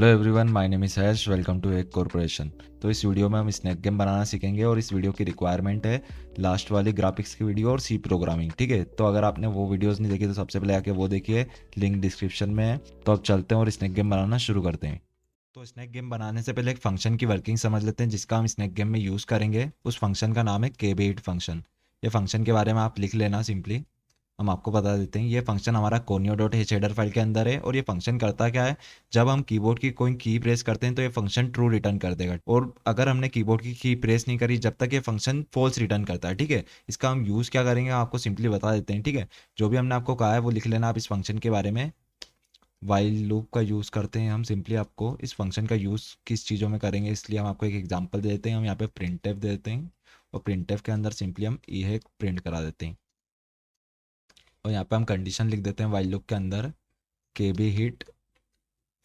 Hello everyone, my name is Hash. Welcome to एक corporation. तो इस वीडियो में हम स्नैक गेम बनाना सीखेंगे और इस वीडियो की रिक्वायरमेंट है लास्ट वाली ग्राफिक्स की वीडियो और सी प्रोग्रामिंग। ठीक है, तो अगर आपने वो वीडियोस नहीं देखी तो सबसे पहले आके वो देखिए, लिंक डिस्क्रिप्शन में है। तो अब चलते हैं और स्नैक गेम बनाना शुरू करते हैं। तो स्नैक गेम बनाने से पहले एक फंक्शन की वर्किंग समझ लेते हैं जिसका हम स्नैक गेम में यूज़ करेंगे। उस फंक्शन का नाम है kbhit फंक्शन। ये फंक्शन के बारे में आप लिख लेना सिंपली। हम आपको बता देते हैं, ये फंक्शन हमारा conio dot H header file के अंदर है। और ये फंक्शन करता क्या है, जब हम कीबोर्ड की कोई की प्रेस करते हैं तो ये फंक्शन ट्रू रिटर्न कर देगा। और अगर हमने कीबोर्ड की प्रेस नहीं करी जब तक ये फंक्शन फॉल्स रिटर्न करता है। ठीक है, इसका हम यूज़ क्या करेंगे आपको सिंपली बता देते हैं। ठीक है, जो भी हमने आपको कहा है वो लिख लेना आप इस फंक्शन के बारे में। वाइल लूप का यूज़ करते हैं हम सिंपली। आपको इस फंक्शन का यूज़ किस चीज़ों में करेंगे इसलिए हम आपको एक एग्जांपल दे देते हैं। हम यहाँ पे प्रिंटफ दे देते हैं और प्रिंटफ के अंदर सिंपली हम ये प्रिंट करा देते हैं। और यहाँ पे हम कंडीशन लिख देते हैं वाइल लूप के अंदर, के be hit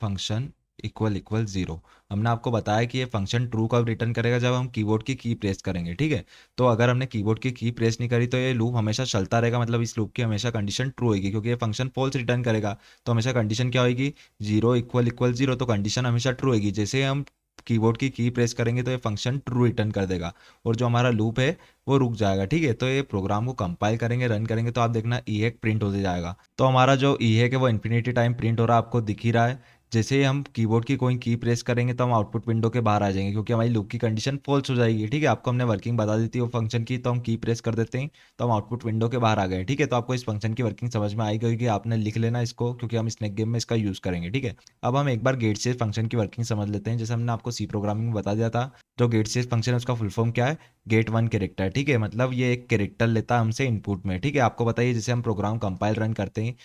function equal equal 0। हमने आपको बताया कि ये फंक्शन ट्रू कब रिटर्न करेगा, जब हम कीबोर्ड की प्रेस करेंगे। ठीक है, तो अगर हमने कीबोर्ड की प्रेस नहीं करी तो ये लूप हमेशा चलता रहेगा। मतलब इस लूप की हमेशा कंडीशन ट्रू होगी क्योंकि ये फंक्शन फॉल्स रिटर्न करेगा। तो हमेशा कंडीशन क्या होगी, 0 इक्वल इक्वल 0। तो कंडीशन हमेशा ट्रू होगी। जैसे हम कीबोर्ड की प्रेस करेंगे तो ये फंक्शन ट्रू रिटर्न कर देगा और जो हमारा लूप है वो रुक जाएगा। ठीक है, तो ये प्रोग्राम को कंपाइल करेंगे, रन करेंगे तो आप देखना ई हैक प्रिंट होते जाएगा। तो हमारा जो ई हैक है वो इन्फिनिटी टाइम प्रिंट हो रहा है, आपको दिख ही रहा है। जैसे ही हम कीबोर्ड की कोई की प्रेस करेंगे तो हम आउटपुट विंडो के बाहर आ जाएंगे क्योंकि हमारी लूप की कंडीशन फॉल्स हो जाएगी। ठीक है, आपको हमने वर्किंग बता दी थी वो फंक्शन की, तो हम की प्रेस कर देते हैं तो हम आउटपुट विंडो के बाहर आ गए। ठीक है, तो आपको इस फंक्शन की वर्किंग समझ में आई गई कि आपने लिख लेना इसको क्योंकि हम स्नैक गेम में इसका यूज़ करेंगे। ठीक है, अब हम एक बार गेट से फंक्शन की वर्किंग समझ लेते हैं। जैसे हमने आपको सी प्रोग्रामिंग में बता दिया था, जो गेट से फंक्शन है उसका फुल फॉर्म क्या है, गेट वन कैरेक्टर। ठीक है, मतलब ये एक कैरेक्टर लेता है हमसे इनपुट में। ठीक है, आपको बताइए जैसे हम प्रोग्राम कंपाइल रन करते हैं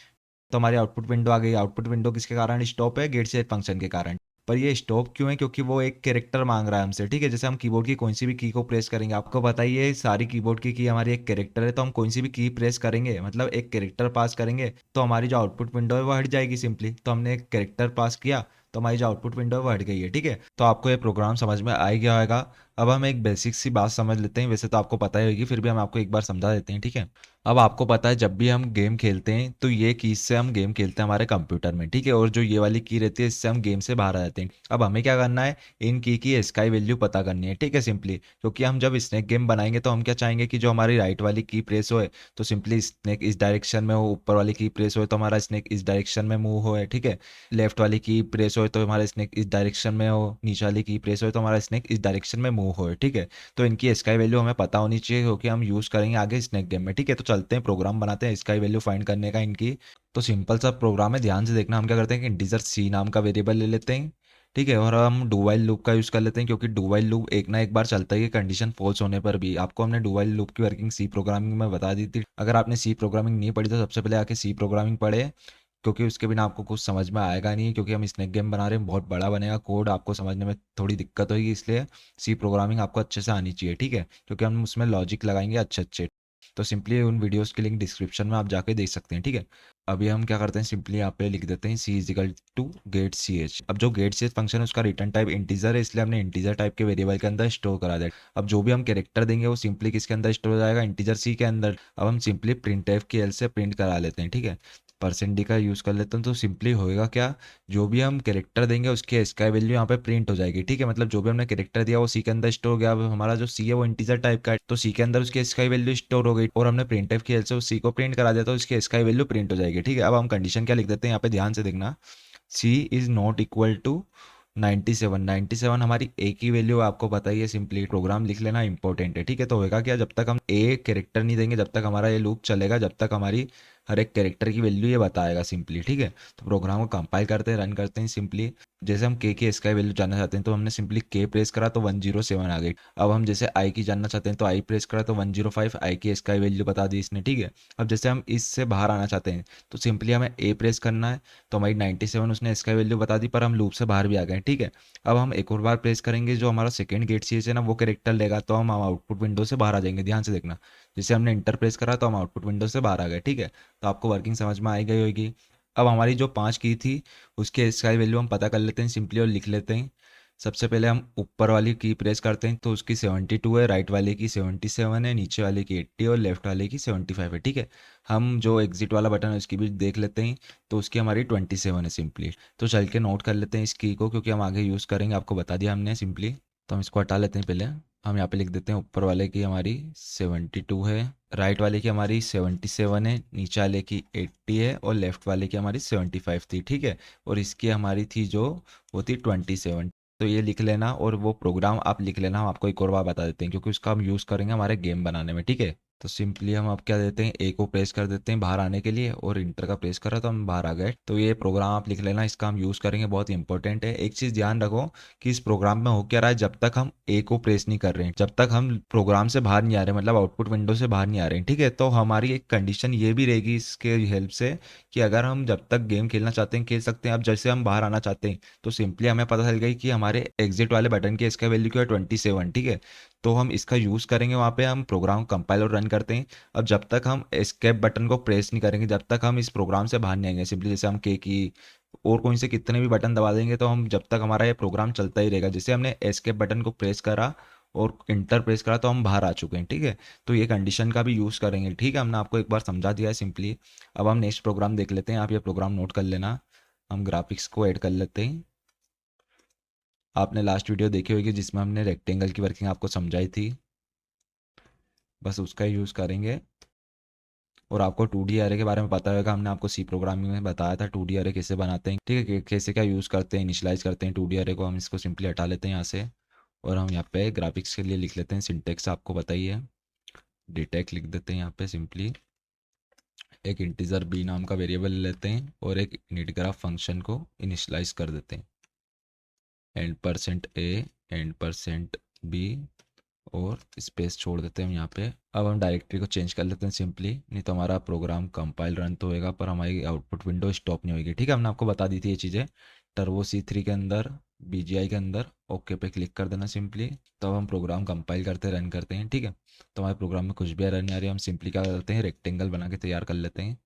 तो हमारी आउटपुट विंडो आ गई। आउटपुट विंडो किसके कारण स्टॉप है, गेट से फंक्शन के कारण। पर ये स्टॉप क्यों है, क्योंकि वो एक कैरेक्टर मांग रहा है हमसे। ठीक है, जैसे हम कीबोर्ड की कोई सी भी की को प्रेस करेंगे, आपको बताइए सारी कीबोर्ड की हमारी एक कैरेक्टर है, तो हम कोई सी भी की प्रेस करेंगे मतलब एक कैरेक्टर पास करेंगे तो हमारी जो आउटपुट विंडो है वो हट जाएगी सिंपली। तो हमने एक कैरेक्टर पास किया तो हमारी जो आउटपुट विंडो है वो हट गई है। ठीक है, तो आपको ये प्रोग्राम समझ में आ गया होगा। अब हम एक बेसिक सी बात समझ लेते हैं, वैसे तो आपको पता ही होगी फिर भी हम आपको एक बार समझा देते हैं। ठीक है, अब आपको पता है जब भी हम गेम खेलते हैं तो ये की से हम गेम खेलते हैं हमारे कंप्यूटर में। ठीक है, और जो ये वाली की रहती है इससे हम गेम से बाहर आ जाते हैं। अब हमें क्या करना है, इन की स्काई वैल्यू पता करनी है। ठीक है, सिंपली क्योंकि हम जब स्नैक गेम बनाएंगे तो हम क्या चाहेंगे कि जो हमारी राइट वाली की प्रेस होए तो सिंपली स्नैक इस डायरेक्शन में हो, ऊपर वाली की प्रेस हो तो हमारा स्नैक इस डायरेक्शन में मूव हो। ठीक है, लेफ्ट वाली की प्रेस हो तो हमारा स्नैक इस डायरेक्शन में हो, नीचे वाली की प्रेस हो तो हमारा स्नैक इस डायरेक्शन में मूव हो। ठीक है, तो इनकी स्काई वैल्यू हमें पता होनी चाहिए क्योंकि हम यूज़ करेंगे आगे स्नैक गेम में। ठीक है, तो चलते हैं प्रोग्राम बनाते हैं स्काई वैल्यू फाइंड करने का इनकी। तो सिंपल सा प्रोग्राम है, ध्यान से देखना। हम क्या करते हैं कि इंटीजर सी नाम का वेरिएबल ले लेते हैं। ठीक है, और हम डू वाइल लूप का यूज़ कर लेते हैं क्योंकि डू वाइल लूप एक ना एक बार चलता है कंडीशन फॉल्स होने पर भी। आपको हमने डू वाइल लूप की वर्किंग सी प्रोग्रामिंग में बता दी थी। अगर आपने सी प्रोग्रामिंग नहीं पढ़ी तो सबसे पहले आके सी प्रोग्रामिंग पढ़े क्योंकि उसके बिना आपको कुछ समझ में आएगा नहीं। क्योंकि हम स्नैक गेम बना रहे हैं, बहुत बड़ा बनेगा कोड, आपको समझने में थोड़ी दिक्कत होगी, इसलिए सी प्रोग्रामिंग आपको अच्छे से आनी चाहिए। ठीक है, क्योंकि हम उसमें लॉजिक लगाएंगे अच्छे अच्छे। तो सिंपली उन वीडियोस की लिंक डिस्क्रिप्शन में आप जाके देख सकते हैं। ठीक है, अभी हम क्या करते हैं, सिंपली यहाँ पे लिख देते हैं C is equal to gate C H. अब जो गेट सी एच फंक्शन है उसका रिटर्न टाइप इंटीजर है, इसलिए हमने इंटीजर टाइप के वेरिएबल के अंदर स्टोर करा दिया। अब जो भी हम कैरेक्टर देंगे वो सिंपली किसके अंदर स्टोर हो जाएगा, इंटीजर सी के अंदर। अब हम सिंपली प्रिंट एफ की एल से प्रिंट करा लेते हैं। ठीक है, परसेंट डी का यूज़ कर लेते हैं तो सिंपली होएगा क्या, जो भी हम कैरेक्टर देंगे उसके स्काई वैल्यू यहाँ पे प्रिंट हो जाएगी। ठीक है, मतलब जो भी हमने कैरेक्टर दिया वो सी के अंदर स्टोर हो गया। अब हमारा जो सी है वो इंटीजर टाइप का है तो सी के अंदर उसकी स्काई वैल्यू स्टोर हो गई और हमने प्रिंट एफ की हेल्प से उस सी को प्रिंट करा दिया तो उसकी स्काई वैल्यू प्रिंट हो जाएगी। ठीक है, अब हम कंडीशन क्या लिख देते हैं यहाँ पे, ध्यान से देखना। सी इज नॉट इक्वल टू 97। 97 हमारी ए की वैल्यू आपको पता ही है, सिंपली प्रोग्राम लिख लेना इंपॉर्टेंट है। ठीक है, तो होगा क्या, जब तक हम ए कैरेक्टर नहीं देंगे जब तक हमारा ये लूप चलेगा, जब तक हमारी हर एक कैरेक्टर की वैल्यू ये बताएगा सिंपली। ठीक है, तो प्रोग्राम को कंपाइल करते हैं, रन करते हैं सिंपली। जैसे हम के की स्काई वैल्यू जानना चाहते हैं तो हमने सिंपली के प्रेस करा तो 107 आ गई। अब हम जैसे आई की जानना चाहते हैं तो आई प्रेस करा तो 105 आई की स्काई वैल्यू बता दी इसने। ठीक है, अब जैसे हम इससे बाहर आना चाहते हैं तो सिंपली हमें ए प्रेस करना है तो हमारी 97 उसने स्काई वैल्यू बता दी, पर हम लूप से बाहर भी आ गए। ठीक है, अब हम एक और बार प्रेस करेंगे, जो हमारा सेकंड गेट सी है ना वो कैरेक्टर लेगा तो हम आउटपुट विंडो से बाहर आ जाएंगे। ध्यान से देखना, जैसे हमने इंटर प्रेस करा तो हम आउटपुट विंडो से बाहर आ गए। ठीक है, तो आपको वर्किंग समझ में आई गई होगी। अब हमारी जो 5 की थी उसके स्काई वैल्यू हम पता कर लेते हैं सिंपली और लिख लेते हैं। सबसे पहले हम ऊपर वाली की प्रेस करते हैं तो उसकी 72 है, राइट वाले की 77 है, नीचे वाले की 80 और लेफ्ट वाले की 75 है। ठीक है, हम जो एग्जिट वाला बटन है उसकी भी देख लेते हैं, तो उसकी हमारी 27 है सिंपली। तो चल के नोट कर लेते हैं इस की को, क्योंकि हम आगे यूज़ करेंगे, आपको बता दिया हमने सिंपली। तो हम इसको हटा लेते हैं पहले। हम यहाँ पे लिख देते हैं ऊपर वाले की हमारी 72 है, राइट वाले की हमारी 77 है, नीचे वाले की 80 है और लेफ्ट वाले की हमारी 75 थी। ठीक है, और इसकी हमारी थी जो वो थी 27। तो ये लिख लेना और वो प्रोग्राम आप लिख लेना, हम आपको एक और बार बता देते हैं क्योंकि उसका हम यूज़ करेंगे हमारे गेम बनाने में। ठीक है, तो सिंपली हम अब क्या देते हैं, ए को प्रेस कर देते हैं बाहर आने के लिए और इंटर का प्रेस करा तो हम बाहर आ गए। तो ये प्रोग्राम आप लिख लेना, इसका हम यूज़ करेंगे, बहुत इंपॉर्टेंट है। एक चीज़ ध्यान रखो कि इस प्रोग्राम में हो क्या रहा है, जब तक हम ए को प्रेस नहीं कर रहे हैं, जब तक हम प्रोग्राम से बाहर नहीं आ रहे, मतलब आउटपुट विंडो से बाहर नहीं आ रहे हैं। ठीक है, तो हमारी एक कंडीशन ये भी रहेगी इसके हेल्प से कि अगर हम जब तक गेम खेलना चाहते हैं खेल सकते हैं। अब जैसे हम बाहर आना चाहते हैं तो सिंपली हमें पता चल गई कि हमारे एग्जिट वाले बटन की इसका वैल्यू क्या है, 27। ठीक है, तो हम इसका यूज़ करेंगे, वहाँ पे हम प्रोग्राम कंपाइल और रन करते हैं। अब जब तक हम एस्केप बटन को प्रेस नहीं करेंगे, जब तक हम इस प्रोग्राम से बाहर नहीं आएंगे, सिंपली जैसे हम के की और कोई से कितने भी बटन दबा देंगे तो हम जब तक हमारा ये प्रोग्राम चलता ही रहेगा। जैसे हमने एस्केप बटन को प्रेस करा और इंटर प्रेस करा तो हम बाहर आ चुके हैं। ठीक है, तो ये कंडीशन का भी यूज़ करेंगे। ठीक है, हमने आपको एक बार समझा दिया है सिंपली। अब हम नेक्स्ट प्रोग्राम देख लेते हैं, आप ये प्रोग्राम नोट कर लेना। हम ग्राफिक्स को ऐड कर लेते हैं। आपने लास्ट वीडियो देखी होगी जिसमें हमने रेक्टेंगल की वर्किंग आपको समझाई थी, बस उसका ही यूज़ करेंगे। और आपको 2D अरे के बारे में पता होगा, हमने आपको सी प्रोग्रामिंग में बताया था 2D अरे कैसे बनाते हैं। ठीक है, कैसे क्या यूज़ करते हैं, इनिशियलाइज करते हैं 2D अरे को। हम इसको सिंपली हटा लेते हैं यहाँ से और हम यहाँ पे ग्राफिक्स के लिए लिख लेते हैं सिंटेक्स, आपको बताइए डिटेक्ट लिख देते हैं यहाँ पे सिंपली। एक इंटीजर बी नाम का वेरिएबल लेते हैं और एक इनिटग्राफ फंक्शन को इनिशियलाइज कर देते हैं, %a %b और स्पेस छोड़ देते हैं हम यहाँ पे। अब हम डायरेक्टरी को चेंज कर लेते हैं सिंपली, नहीं तो हमारा प्रोग्राम कंपाइल रन तो होएगा पर हमारी आउटपुट विंडो स्टॉप नहीं होगी। ठीक है, हमने आपको बता दी थी ये चीज़ें। टर्बो C3 के अंदर BGI के अंदर ओके पे क्लिक कर देना सिंपली। तो अब हम प्रोग्राम कंपाइल करते रन करते हैं। ठीक है, तो हमारे प्रोग्राम में कुछ भी एरर नहीं आ रही, हम सिंपली क्या करते हैं, रेक्टेंगल बना के तैयार कर लेते हैं।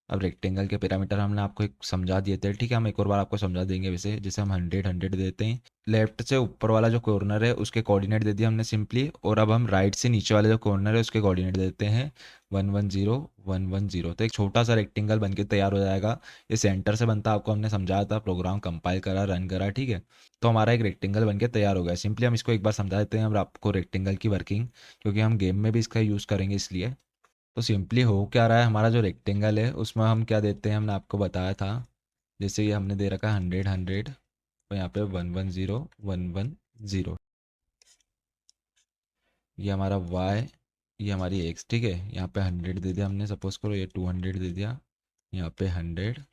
अब रेक्टेंगल के पैरामीटर हमने आपको एक समझा दिए थे। ठीक है, हम एक और बार आपको समझा देंगे वैसे। जैसे हम 100 देते हैं, लेफ्ट से ऊपर वाला जो कॉर्नर है उसके कोऑर्डिनेट दे दिया हमने सिंपली, और अब हम राइट से नीचे वाले जो कॉर्नर है उसके कोऑर्डिनेट देते हैं 110 110। तो एक छोटा सा रेक्टेंगल बन के तैयार हो जाएगा। ये सेंटर से बनता है, आपको हमने समझाया था, प्रोग्राम कंपाइल करा रन करा। ठीक है, तो हमारा एक रेक्टेंगल बन के तैयार हो गया। सिंपली हम इसको एक बार समझा देते हैं हम आपको रेक्टेंगल की वर्किंग, क्योंकि हम गेम में भी इसका यूज़ करेंगे इसलिए। तो सिंपली हो क्या रहा है, हमारा जो रेक्टेंगल है उसमें हम क्या देते हैं, हमने आपको बताया था। जैसे ये हमने दे रखा है 100 तो यहाँ पे 110 110, ये हमारा y, ये हमारी x। ठीक है, यहाँ पे 100 दे दिया हमने, सपोज करो ये 200 दे दिया, यहाँ पे 100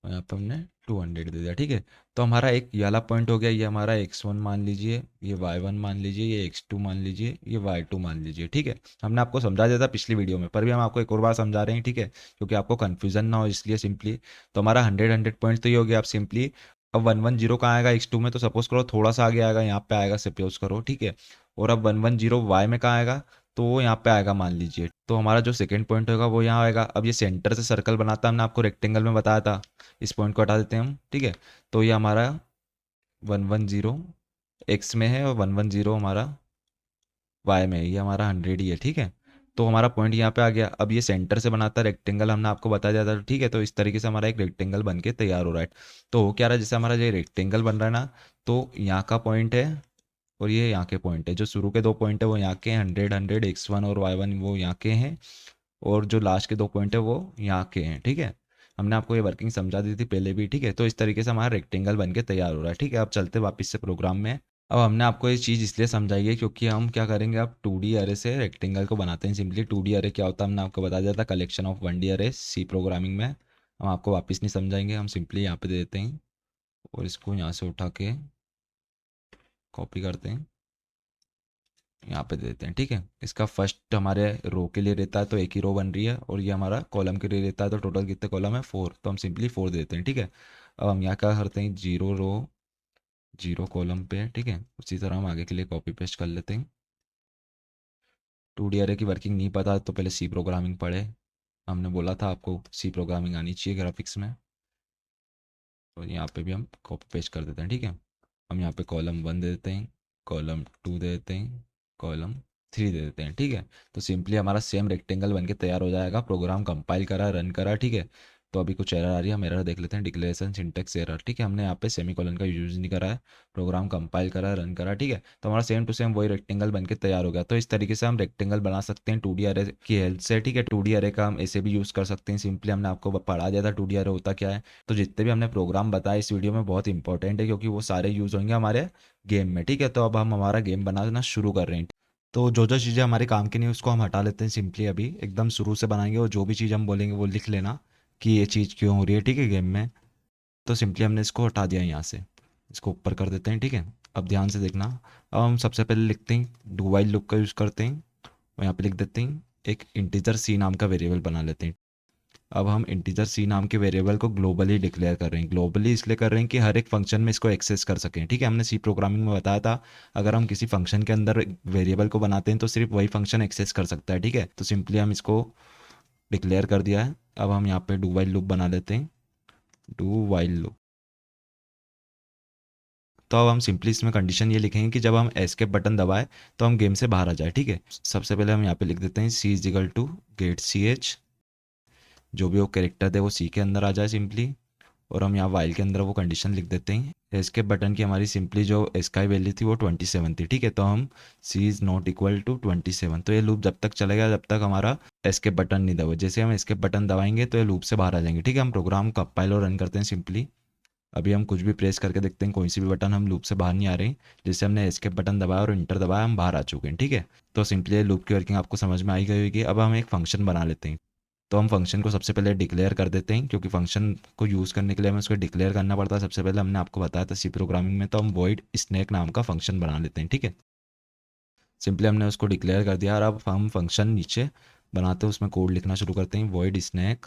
और यहाँ पे हमने 200 दे दिया। ठीक है, तो हमारा एक ये वाला पॉइंट हो गया, ये हमारा x1 मान लीजिए, ये y1 मान लीजिए, ये x2 मान लीजिए, ये y2 मान लीजिए। ठीक है, हमने आपको समझा दिया था पिछली वीडियो में, पर भी हम आपको एक और बार समझा रहे हैं। ठीक है, क्योंकि आपको कन्फ्यूजन ना हो इसलिए सिंपली। तो हमारा 100 पॉइंट तो ये हो गया। आप सिंपली अब 110 कहाँ आएगा, x2 में, तो सपोज करो थोड़ा सा आगे आएगा, यहाँ पे आएगा सपोज करो। ठीक है, और अब 110 y में कहाँ आएगा, तो वो यहाँ पे आएगा मान लीजिए। तो हमारा जो सेकंड पॉइंट होगा वो यहाँ आएगा। अब ये सेंटर से सर्कल बनाता है, हमने आपको रेक्टेंगल में बताया था। इस पॉइंट को हटा देते हैं हम। ठीक है, तो ये हमारा 110 एक्स में है और 110 हमारा वाई में है, ये हमारा 100 ही है। ठीक है, तो हमारा पॉइंट यहाँ पे आ गया। अब ये सेंटर से बनाता है रेक्टेंगल, हमने आपको बता दिया था। ठीक है, तो इस तरीके से हमारा एक रेक्टेंगल बन के तैयार हो रहा है। तो हो क्या रहा है, जैसे हमारा ये रेक्टेंगल बन रहा है ना, तो यहाँ का पॉइंट है और ये यहाँ के पॉइंट है। जो शुरू के दो पॉइंट है वो यहाँ के 100 x1 और y1 वो यहाँ के हैं, और जो लास्ट के दो पॉइंट है वो यहाँ के हैं। ठीक है, हमने आपको ये वर्किंग समझा दी थी पहले भी। ठीक है, तो इस तरीके से हमारा रेक्टेंगल बन के तैयार हो रहा है। ठीक है, अब चलते वापस से प्रोग्राम में। अब हमने आपको ये चीज़ इसलिए समझाई है क्योंकि हम क्या करेंगे, अब 2D अरे से रेक्टेंगल को बनाते हैं सिंपली। 2D अरे क्या होता है हमने आपको बता दिया था, कलेक्शन ऑफ 1D अरे सी प्रोग्रामिंग में। हम आपको वापस नहीं समझाएंगे, हम सिंपली यहाँ पे दे देते हैं और इसको यहाँ से उठा के कॉपी करते हैं, यहाँ पे दे देते हैं। ठीक है, इसका फर्स्ट हमारे रो के लिए रहता है तो एक ही रो बन रही है, और ये हमारा कॉलम के लिए रहता है तो टोटल कितने कॉलम है, 4, तो हम सिंपली 4 दे देते हैं। ठीक है, अब हम यहाँ क्या करते हैं, 0 रो 0 कॉलम पे। ठीक है, उसी तरह हम आगे के लिए कॉपी पेस्ट कर लेते हैं। 2D अरे की वर्किंग नहीं पता तो पहले सी प्रोग्रामिंग पढ़े, हमने बोला था आपको सी प्रोग्रामिंग आनी चाहिए ग्राफिक्स में। तो यहाँ पे भी हम कॉपी पेस्ट कर देते हैं। ठीक है, हम यहाँ पे कॉलम 1 दे देते हैं, कॉलम 2 दे देते हैं, कॉलम 3 दे देते हैं, ठीक है। तो सिंपली हमारा सेम रेक्टेंगल बन के तैयार हो जाएगा। प्रोग्राम कंपाइल करा, रन करा, ठीक है। तो अभी कुछ एरर आ रही है, हम एरर देख लेते हैं। डिक्लेरेशन सिंटेक्स एरर, ठीक है, हमने यहाँ पे सेमीकोलन का यूज़ नहीं करा है। प्रोग्राम कंपाइल करा, रन करा, ठीक है। तो हमारा सेम टू सेम वही रेक्टेंगल बन के तैयार हो गया। तो इस तरीके से हम रेक्टेंगल बना सकते हैं 2D अरे की हेल्प से, ठीक है। 2D अरे का हम ऐसे भी यूज़ कर सकते हैं। सिंपली हमने आपको पढ़ा दिया था 2D अरे होता क्या है। तो जितने भी हमने प्रोग्राम बताए इस वीडियो में बहुत इंपॉर्टेंट है, क्योंकि वो सारे यूज़ होंगे हमारे गेम में, ठीक है। तो अब हम हमारा गेम बनाना शुरू कर रहे हैं। तो जो जो चीज़ें हमारे काम की नहीं उसको हम हटा लेते हैं। सिंपली अभी एकदम शुरू से बनाएंगे, और जो भी चीज़ हम बोलेंगे वो लिख लेना कि ये चीज़ क्यों हो रही है, ठीक है, गेम में। तो सिंपली हमने इसको हटा दिया यहाँ से, इसको ऊपर कर देते हैं, ठीक है। अब ध्यान से देखना, अब हम सबसे पहले लिखते हैं डू वाइल लूप का यूज़ करते हैं, और यहाँ पे लिख देते हैं एक इंटीजर सी नाम का वेरिएबल बना लेते हैं। अब हम इंटीजर सी नाम के वेरिएबल को ग्लोबली डिक्लेयर कर रहे हैं। ग्लोबली इसलिए कर रहे हैं कि हर एक फंक्शन में इसको एक्सेस कर सकें, ठीक है। हमने सी प्रोग्रामिंग में बताया था, अगर हम किसी फंक्शन के अंदर वेरिएबल को बनाते हैं तो सिर्फ वही फंक्शन एक्सेस कर सकता है, ठीक है। तो सिंपली हम इसको डिक्लेयर कर दिया है। अब हम यहाँ पे डू वाइल लूप बना लेते हैं, डू वाइल लूप। तो अब हम सिंपली इसमें कंडीशन ये लिखेंगे कि जब हम एस्केप बटन दबाए तो हम गेम से बाहर आ जाए, ठीक है। सबसे पहले हम यहाँ पे लिख देते हैं C is equal to gate C H, जो भी वो कैरेक्टर दे वो सी के अंदर आ जाए सिंपली। और हम यहाँ वाइल के अंदर वो कंडीशन लिख देते हैं। एस्केप बटन की हमारी सिंपली जो स्काई वैल्यू थी वो 27 थी, ठीक है। तो हम सी इज़ नॉट इक्वल टू 27। तो ये लूप जब तक चलेगा जब तक हमारा एस्केप बटन नहीं दबाए। जैसे हम एस्केप बटन दबाएंगे तो ये लूप से बाहर आ जाएंगे, ठीक है। हम प्रोग्राम कंपाइल और रन करते हैं सिंपली। अभी हम कुछ भी प्रेस करके देखते हैं, कोई सी भी बटन हम लूप से बाहर नहीं आ रहे हैं। जैसे हमने एस्केप बटन दबाया और इंटर दबाया, हम बाहर आ चुके हैं, ठीक है। तो सिंपली लूप की वर्किंग आपको समझ में आई गई होगी। अब हम एक फंक्शन बना लेते हैं। तो हम फंक्शन को सबसे पहले डिक्लेयर कर देते हैं, क्योंकि फंक्शन को यूज़ करने के लिए हमें उसको डिक्लेयर करना पड़ता है। सबसे पहले हमने आपको बताया था सी प्रोग्रामिंग में, तो हम वॉइड स्नैक नाम का फंक्शन बना लेते हैं, ठीक है। सिंपली हमने उसको डिक्लेयर कर दिया, और अब हम फंक्शन नीचे बनाते हैं उसमें कोड लिखना शुरू करते हैं, वॉइड स्नैक,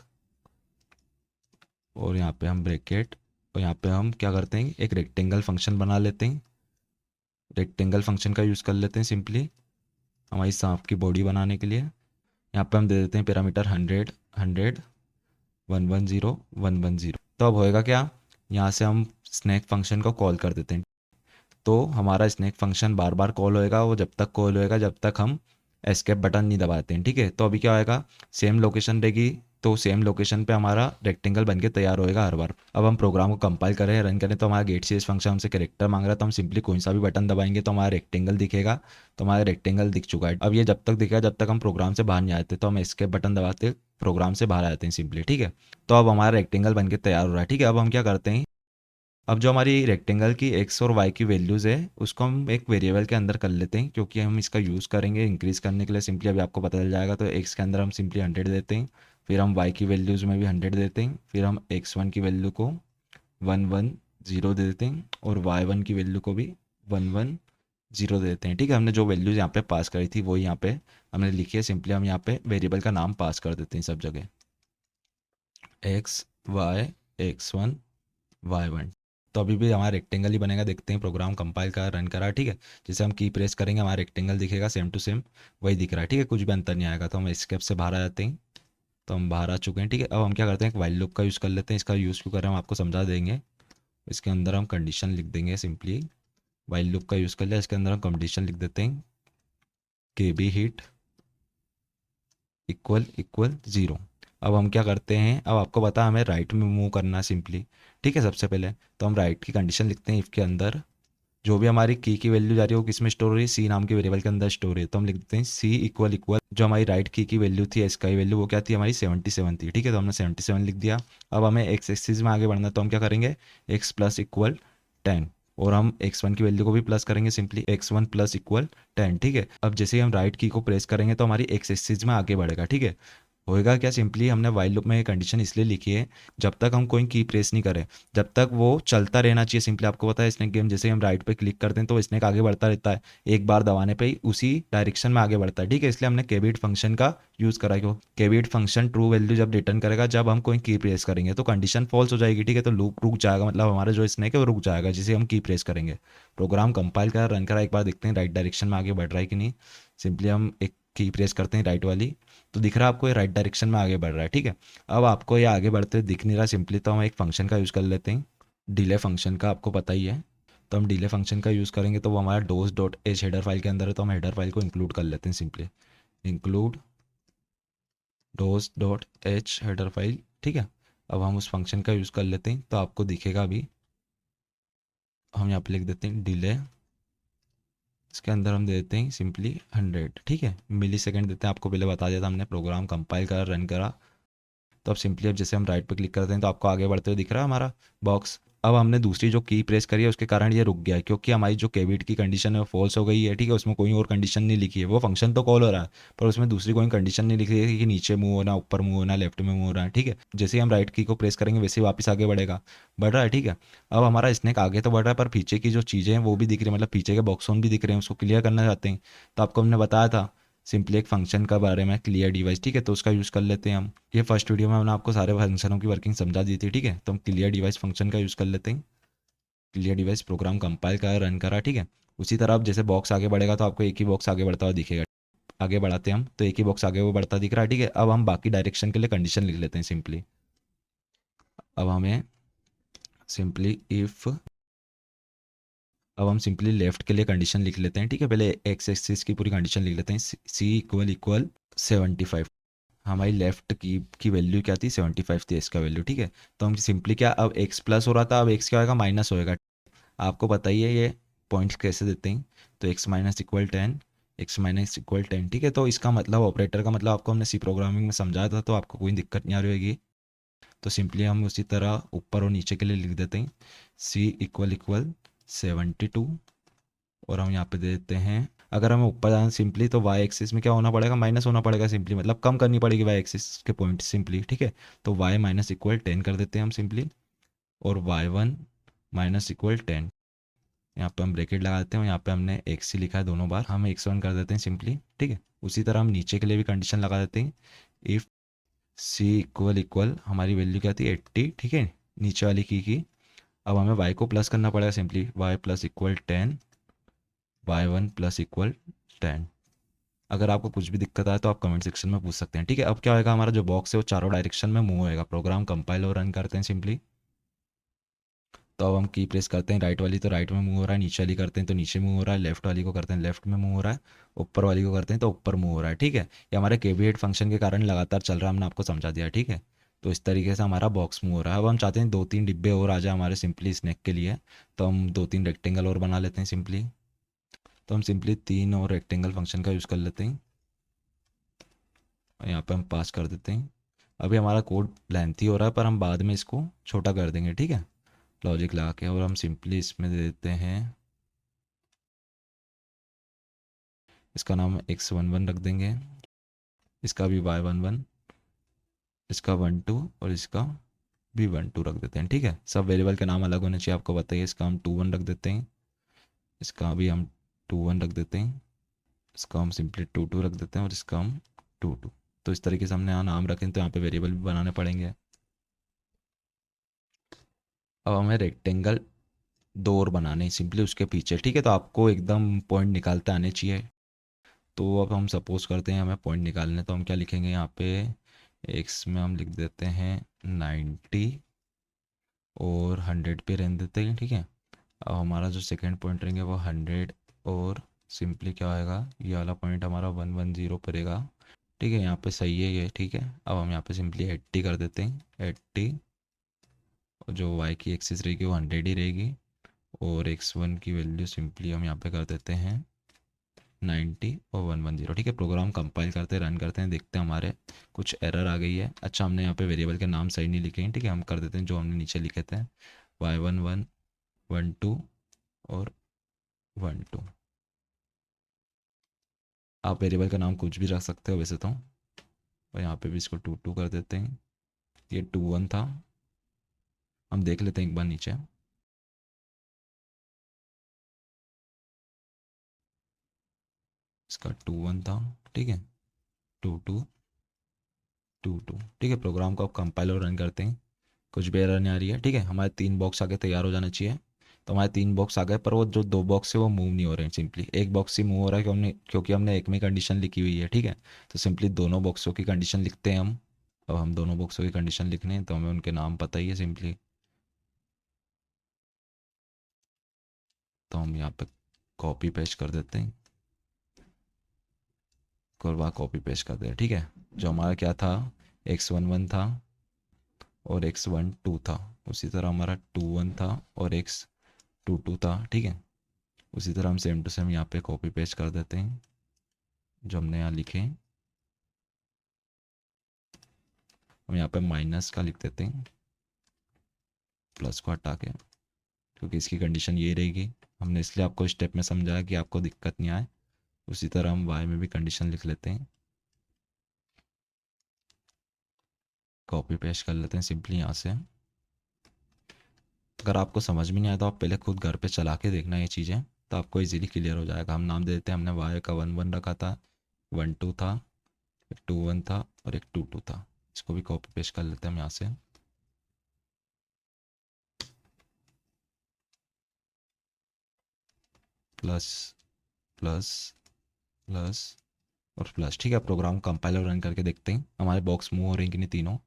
और यहाँ पे हम ब्रैकेट, और यहाँ पे हम क्या करते हैं एक रेक्टेंगल फंक्शन बना लेते हैं। रेक्टेंगल फंक्शन का यूज़ कर लेते हैं सिंपली हमारी सांप की बॉडी बनाने के लिए। यहाँ पे हम दे देते हैं पैरामीटर 100 100 110 110। तो अब होएगा क्या, यहाँ से हम स्नैक फंक्शन को कॉल कर देते हैं। तो हमारा स्नैक फंक्शन बार बार कॉल होएगा, वो जब तक कॉल होएगा जब तक हम एस्केप बटन नहीं दबाते हैं, ठीक है। तो अभी क्या होएगा, सेम लोकेशन रहेगी, तो सेम लोकेशन पे हमारा रेक्टेंगल बन के तैयार होएगा हर बार। अब हम प्रोग्राम को कंपाइल करें, रन करें, तो हमारा गेट सी एस फंक्शन हमसे कैरेक्टर मांग रहा है, तो हम सिंपली कोई सा भी बटन दबाएंगे तो हमारा रेक्टेंगल दिखेगा। तो हमारा रेक्टेंगल दिख चुका है। अब ये जब तक दिखेगा जब तक हम प्रोग्राम से बाहर नहीं आते, तो हम एस्केप बटन दबाते प्रोग्राम से बाहर आ जाते हैं सिंपली, ठीक है। तो अब हमारा रेक्टेंगल बन के तैयार हो रहा है, ठीक है। अब हम क्या करते हैं, अब जो हमारी रेक्टेंगल की एक्स और वाई की वैल्यूज़ है उसको हम एक वेरिएबल के अंदर कर लेते हैं, क्योंकि हम इसका यूज़ करेंगे इंक्रीज़ करने के लिए। सिंपली अभी आपको पता चल जाएगा। तो एक्स के अंदर हम सिंपली 100 देते हैं, फिर हम वाई की वैल्यूज़ में भी 100 देते हैं, फिर हम x1 की वैल्यू को 110 दे देते हैं, और y1 की वैल्यू को भी 110 दे देते हैं, ठीक है। हमने जो वैल्यूज़ यहाँ पे पास करी थी वो यहाँ पे हमने लिखी है। सिंपली हम यहाँ पे वेरिएबल का नाम पास कर देते हैं सब जगह, x1 y1। तो अभी भी हमारा रेक्टेंगल ही बनेगा। देखते हैं, प्रोग्राम कंपाइल करा, रन करा, ठीक है। जैसे हम की प्रेस करेंगे हमारा रेक्टेंगल दिखेगा, सेम टू सेम वही दिख रहा है, ठीक है। कुछ भी अंतर नहीं आएगा। तो हम एस्केप से बाहर आ जाते हैं। तो हम बाहर आ चुके हैं, ठीक है। अब हम क्या करते हैं, एक वाइल लूप का यूज़ कर लेते हैं। इसका यूज़ क्यों कर रहे हैं हम आपको समझा देंगे। इसके अंदर हम कंडीशन लिख देंगे सिंपली। वाइल लूप का यूज़ कर लिया, इसके अंदर हम कंडीशन लिख देते हैं के बी हिट इक्वल इक्वल 0। अब हम क्या करते हैं, अब आपको पता हमें राइट में मूव करना है सिंपली, ठीक है। सबसे पहले तो हम राइट की कंडीशन लिखते हैं, इफ़ के अंदर जो भी हमारी की वैल्यू जा रही है वो किस में स्टोर हो रही है, सी नाम के वेरिएबल के अंदर स्टोर है। तो हम लिख देते हैं सी इक्वल इक्वल, जो हमारी राइट की वैल्यू थी एस की वैल्यू वो क्या थी हमारी 77 थी, ठीक है। तो हमने 77 लिख दिया। अब हमें एक्स एक्सिस में आगे बढ़ना है, तो हम क्या करेंगे एक्स प्लस इक्वल 10, और हम x1 की वैल्यू को भी प्लस करेंगे सिंपली x1 प्लस इक्वल 10, ठीक है। अब जैसे ही हम राइट की को प्रेस करेंगे तो हमारी एक्स एक्सिस में आगे बढ़ेगा, ठीक है। होएगा क्या, सिंपली हमने वाइल लूप में ये कंडीशन इसलिए लिखी है जब तक हम कोई की प्रेस नहीं करें जब तक वो चलता रहना चाहिए। सिंपली आपको पता है स्नैक गेम, जैसे हम राइट पे क्लिक करते हैं तो स्नैक आगे बढ़ता रहता है, एक बार दबाने पे ही उसी डायरेक्शन में आगे बढ़ता है, ठीक है। इसलिए हमने केबिट फंक्शन का यूज़ करा। क्यों, केबिट फंक्शन ट्रू वैल्यू जब रिटर्न करेगा जब हम कोई की प्रेस करेंगे, तो कंडीशन फॉल्स हो जाएगी, ठीक है। तो लूप रुक जाएगा, मतलब हमारा जो स्नैक है वो रुक जाएगा जिसे हम की प्रेस करेंगे। प्रोग्राम कंपाइल करा, रन करा, एक बार देखते हैं राइट डायरेक्शन में आगे बढ़ रहा है कि नहीं। सिंपली हम एक की प्रेस करते हैं राइट वाली, तो दिख रहा है आपको ये राइट डायरेक्शन में आगे बढ़ रहा है, ठीक है। अब आपको ये आगे बढ़ते दिख नहीं रहा सिंपली, तो हम एक फंक्शन का यूज़ कर लेते हैं, डिले फंक्शन का, आपको पता ही है। तो हम डिले फंक्शन का यूज़ करेंगे, तो वो हमारा dose dot H header file के अंदर है, तो हम हेडर फाइल को इंक्लूड कर लेते हैं simply, include dose dot H header file. ठीक है, अब हम उस फंक्शन का यूज़ कर लेते हैं, तो आपको दिखेगा अभी, हम यहाँ पे लिख देते हैं डिले, इसके अंदर हम दे देते हैं सिंपली 100। ठीक है, मिली सेकेंड देते हैं, आपको पहले बता दिया था हमने, प्रोग्राम कंपाइल करा, रन करा। तो अब सिंपली अब जैसे हम राइट पे क्लिक करते हैं तो आपको आगे बढ़ते हुए दिख रहा है हमारा बॉक्स। अब हमने दूसरी जो की प्रेस करी है उसके कारण ये रुक गया है, क्योंकि हमारी जो केविट की कंडीशन है वो फॉल्स हो गई है। ठीक है, उसमें कोई और कंडीशन नहीं लिखी है, वो फंक्शन तो कॉल हो रहा है पर उसमें दूसरी कोई कंडीशन नहीं लिखी है कि नीचे मूव होना, ऊपर मूव होना, लेफ्ट में मूव होना है। ठीक है, जैसे ही हम राइट की को प्रेस करेंगे वैसे ही वापस आगे बढ़ेगा, बढ़ रहा है। ठीक है, अब हमारा स्नैक आगे तो बढ़ रहा है पर पीछे की जो चीज़ें हैं वो भी दिख रही है, मतलब पीछे के बॉक्स भी दिख रहे हैं, उसको क्लियर करना चाहते हैं। तो आपको हमने बताया था सिंपली एक फंक्शन का बारे में, क्लियर डिवाइस। ठीक है, तो उसका यूज़ कर लेते हैं हम। ये फर्स्ट वीडियो में हमने आपको सारे फंक्शनों की वर्किंग समझा दी थी। ठीक है, तो हम क्लियर डिवाइस फंक्शन का यूज़ कर लेते हैं। क्लियर डिवाइस प्रोग्राम कंपाइल करा, रन करा। ठीक है, उसी तरह अब जैसे बॉक्स आगे बढ़ेगा तो आपको एक ही बॉक्स आगे बढ़ता हुआ दिखेगा। आगे बढ़ाते हैं हम तो एक ही बॉक्स आगे वो बढ़ता दिख रहा है। ठीक है, अब हम बाकी डायरेक्शन के लिए कंडीशन लिख लेते हैं सिंपली। अब हमें सिंपली इफ़, अब हम सिंपली लेफ्ट के लिए कंडीशन लिख लेते हैं। ठीक है, पहले एक्स एक्सिस की पूरी कंडीशन लिख लेते हैं, सी इक्वल इक्वल 75। हमारी लेफ्ट की वैल्यू क्या थी, 75 थी इसका वैल्यू। ठीक है, तो हम सिंपली क्या, अब एक्स प्लस हो रहा था, अब एक्स क्या होगा, माइनस होएगा। आपको पता ही है ये पॉइंट्स कैसे देते हैं, तो x minus equal 10, X minus equal 10। ठीक है, तो इसका मतलब ऑपरेटर का मतलब आपको हमने सी प्रोग्रामिंग में समझाया था, तो आपको कोई दिक्कत नहीं आ रही होगी। तो सिंपली हम उसी तरह ऊपर और नीचे के लिए लिख देते हैं, सी इक्वल इक्वल 72, और हम यहाँ पे दे देते हैं, अगर हमें ऊपर जाना सिंपली तो वाई एक्सिस में क्या होना पड़ेगा, माइनस होना पड़ेगा सिंपली, मतलब कम करनी पड़ेगी वाई एक्सिस के पॉइंट सिंपली। ठीक है, तो वाई माइनस इक्वल 10 कर देते हैं हम सिंपली, और वाई वन माइनस इक्वल 10, यहाँ पे हम ब्रैकेट लगा देते हैं, और यहाँ पे हमने एक्स ही लिखा है दोनों बार, हम x1 कर देते हैं सिंपली। ठीक है, उसी तरह हम नीचे के लिए भी कंडीशन लगा देते हैं, इफ़ सी इक्वल इक्वल, हमारी वैल्यू क्या थी 80। ठीक है, नीचे वाली की अब हमें y को प्लस करना पड़ेगा simply, y plus equal 10, Y one plus equal 10। अगर आपको कुछ भी दिक्कत आए तो आप कमेंट सेक्शन में पूछ सकते हैं। ठीक है, अब क्या होगा, हमारा जो बॉक्स है वो चारों डायरेक्शन में मूव होएगा। प्रोग्राम कंपाइल और रन करते हैं सिंपली, तो अब हम की प्रेस करते हैं, राइट वाली तो राइट में मूव हो रहा है, नीचे वाली करते हैं तो नीचे मूव हो रहा है, लेफ्ट वाली को करते हैं लेफ्ट में मूव हो रहा है, ऊपर वाली को करते हैं तो ऊपर मूव हो रहा है। ठीक है, ये हमारे केवीएट फंक्शन के कारण लगातार चल रहा है, हमने आपको समझा दिया। ठीक है, तो इस तरीके से हमारा बॉक्स मूव हो रहा है। अब हम चाहते हैं 2-3 डिब्बे और आ जाए हमारे सिंपली स्नैक के लिए, तो हम 2-3 रेक्टेंगल और बना लेते हैं सिंपली। तो हम सिंपली 3 और रेक्टेंगल फंक्शन का यूज़ कर लेते हैं, और यहाँ पे हम पास कर देते हैं। अभी हमारा कोड लेंथी हो रहा है पर हम बाद में इसको छोटा कर देंगे। ठीक है, लॉजिक लगा के, और हम सिंपली इसमें दे देते हैं, इसका नाम x11 रख देंगे, इसका भी y11, इसका 12 और इसका भी 12 रख देते हैं। ठीक है, सब वेरिएबल के नाम अलग होने चाहिए, आपको बताइए। इसका हम 21 रख देते हैं, इसका भी हम 21 रख देते हैं, इसका हम सिंपली 22 रख देते हैं, और इसका हम 22। तो इस तरीके से हमने यहाँ नाम रखें तो यहाँ पे वेरिएबल भी बनाने पड़ेंगे। अब हमें रेक्टेंगल दो और बनाने हैं सिंपली उसके पीछे। ठीक है, तो आपको एकदम पॉइंट निकालते आने चाहिए। तो अब हम सपोज करते हैं हमें पॉइंट निकालने, तो हम क्या लिखेंगे यहाँ पे, एक्स में हम लिख देते हैं 90 और 100 पे रहने देते हैं। ठीक है, अब हमारा जो सेकंड पॉइंट रहेंगे वो 100, और सिंपली क्या होएगा, ये वाला पॉइंट हमारा 110 पर रहेगा। ठीक है, यहाँ पे सही है ये। ठीक है, अब हम यहाँ पे सिंपली 80 कर देते हैं, 80, और जो वाई की एक्सिस रहेगी वो 100 ही रहेगी, और x1 की वैल्यू सिंपली हम यहाँ पे कर देते हैं 90 और 110। ठीक है, प्रोग्राम कंपाइल करते रन करते हैं, देखते हैं हमारे कुछ एरर आ गई है। अच्छा, हमने यहाँ पे वेरिएबल के नाम सही नहीं लिखे हैं। ठीक है, हम कर देते हैं जो हमने नीचे लिखे थे, y11, 12 और 12। आप वेरिएबल का नाम कुछ भी रख सकते हो वैसे तो, और यहाँ पे भी इसको 22 कर देते हैं। ये 21 था, हम देख लेते हैं एक बार नीचे, इसका 21 था। ठीक है, 22, 22। ठीक है, प्रोग्राम को आप कंपाइल और रन करते हैं, कुछ भी एरर नहीं आ रही है। ठीक है, हमारे 3 बॉक्स आगे तैयार हो जाना चाहिए। तो हमारे 3 बॉक्स आ गए, पर वो जो 2 बॉक्स है वो मूव नहीं हो रहे हैं। सिंपली एक बॉक्स ही मूव हो रहा है क्योंकि हमने एक में कंडीशन लिखी हुई है। ठीक है, तो सिंपली दोनों बॉक्सों की कंडीशन लिखते हैं हम। अब हम दोनों बॉक्सों की कंडीशन लिखने हैं, तो हमें उनके नाम पता ही है सिंपली। तो हम यहाँ पे कॉपी पेस्ट कर देते हैं, और वहाँ कॉपी पेस्ट कर दें। ठीक है, जो हमारा क्या था, x11 था और x12 था, उसी तरह हमारा 21 था और x22 था। ठीक है, उसी तरह हम सेम टू सेम यहाँ पे कॉपी पेस्ट कर देते हैं जो हमने यहाँ लिखे हैं। हम यहाँ पे माइनस का लिख देते हैं, प्लस को हटा के, क्योंकि इसकी कंडीशन ये रहेगी। हमने इसलिए आपको स्टेप में समझाया कि आपको दिक्कत नहीं आए। उसी तरह हम y में भी कंडीशन लिख लेते हैं, कॉपी पेस्ट कर लेते हैं सिंपली यहाँ से। अगर आपको समझ में नहीं आया तो आप पहले खुद घर पे चला के देखना ये चीज़ें, तो आपको इजीली क्लियर हो जाएगा। हम नाम दे देते हैं, हमने y का 1 1 रखा था, 1 2 था, एक 2 1 था और एक 2 2 था। इसको भी कॉपी पेस्ट कर लेते हैं हम यहाँ से। प्लस प्लस प्लस और प्लस। ठीक है, प्रोग्राम कंपाइलर रन करके देखते हैं हमारे बॉक्स मूव हो रहे हैं कि नहीं तीनों।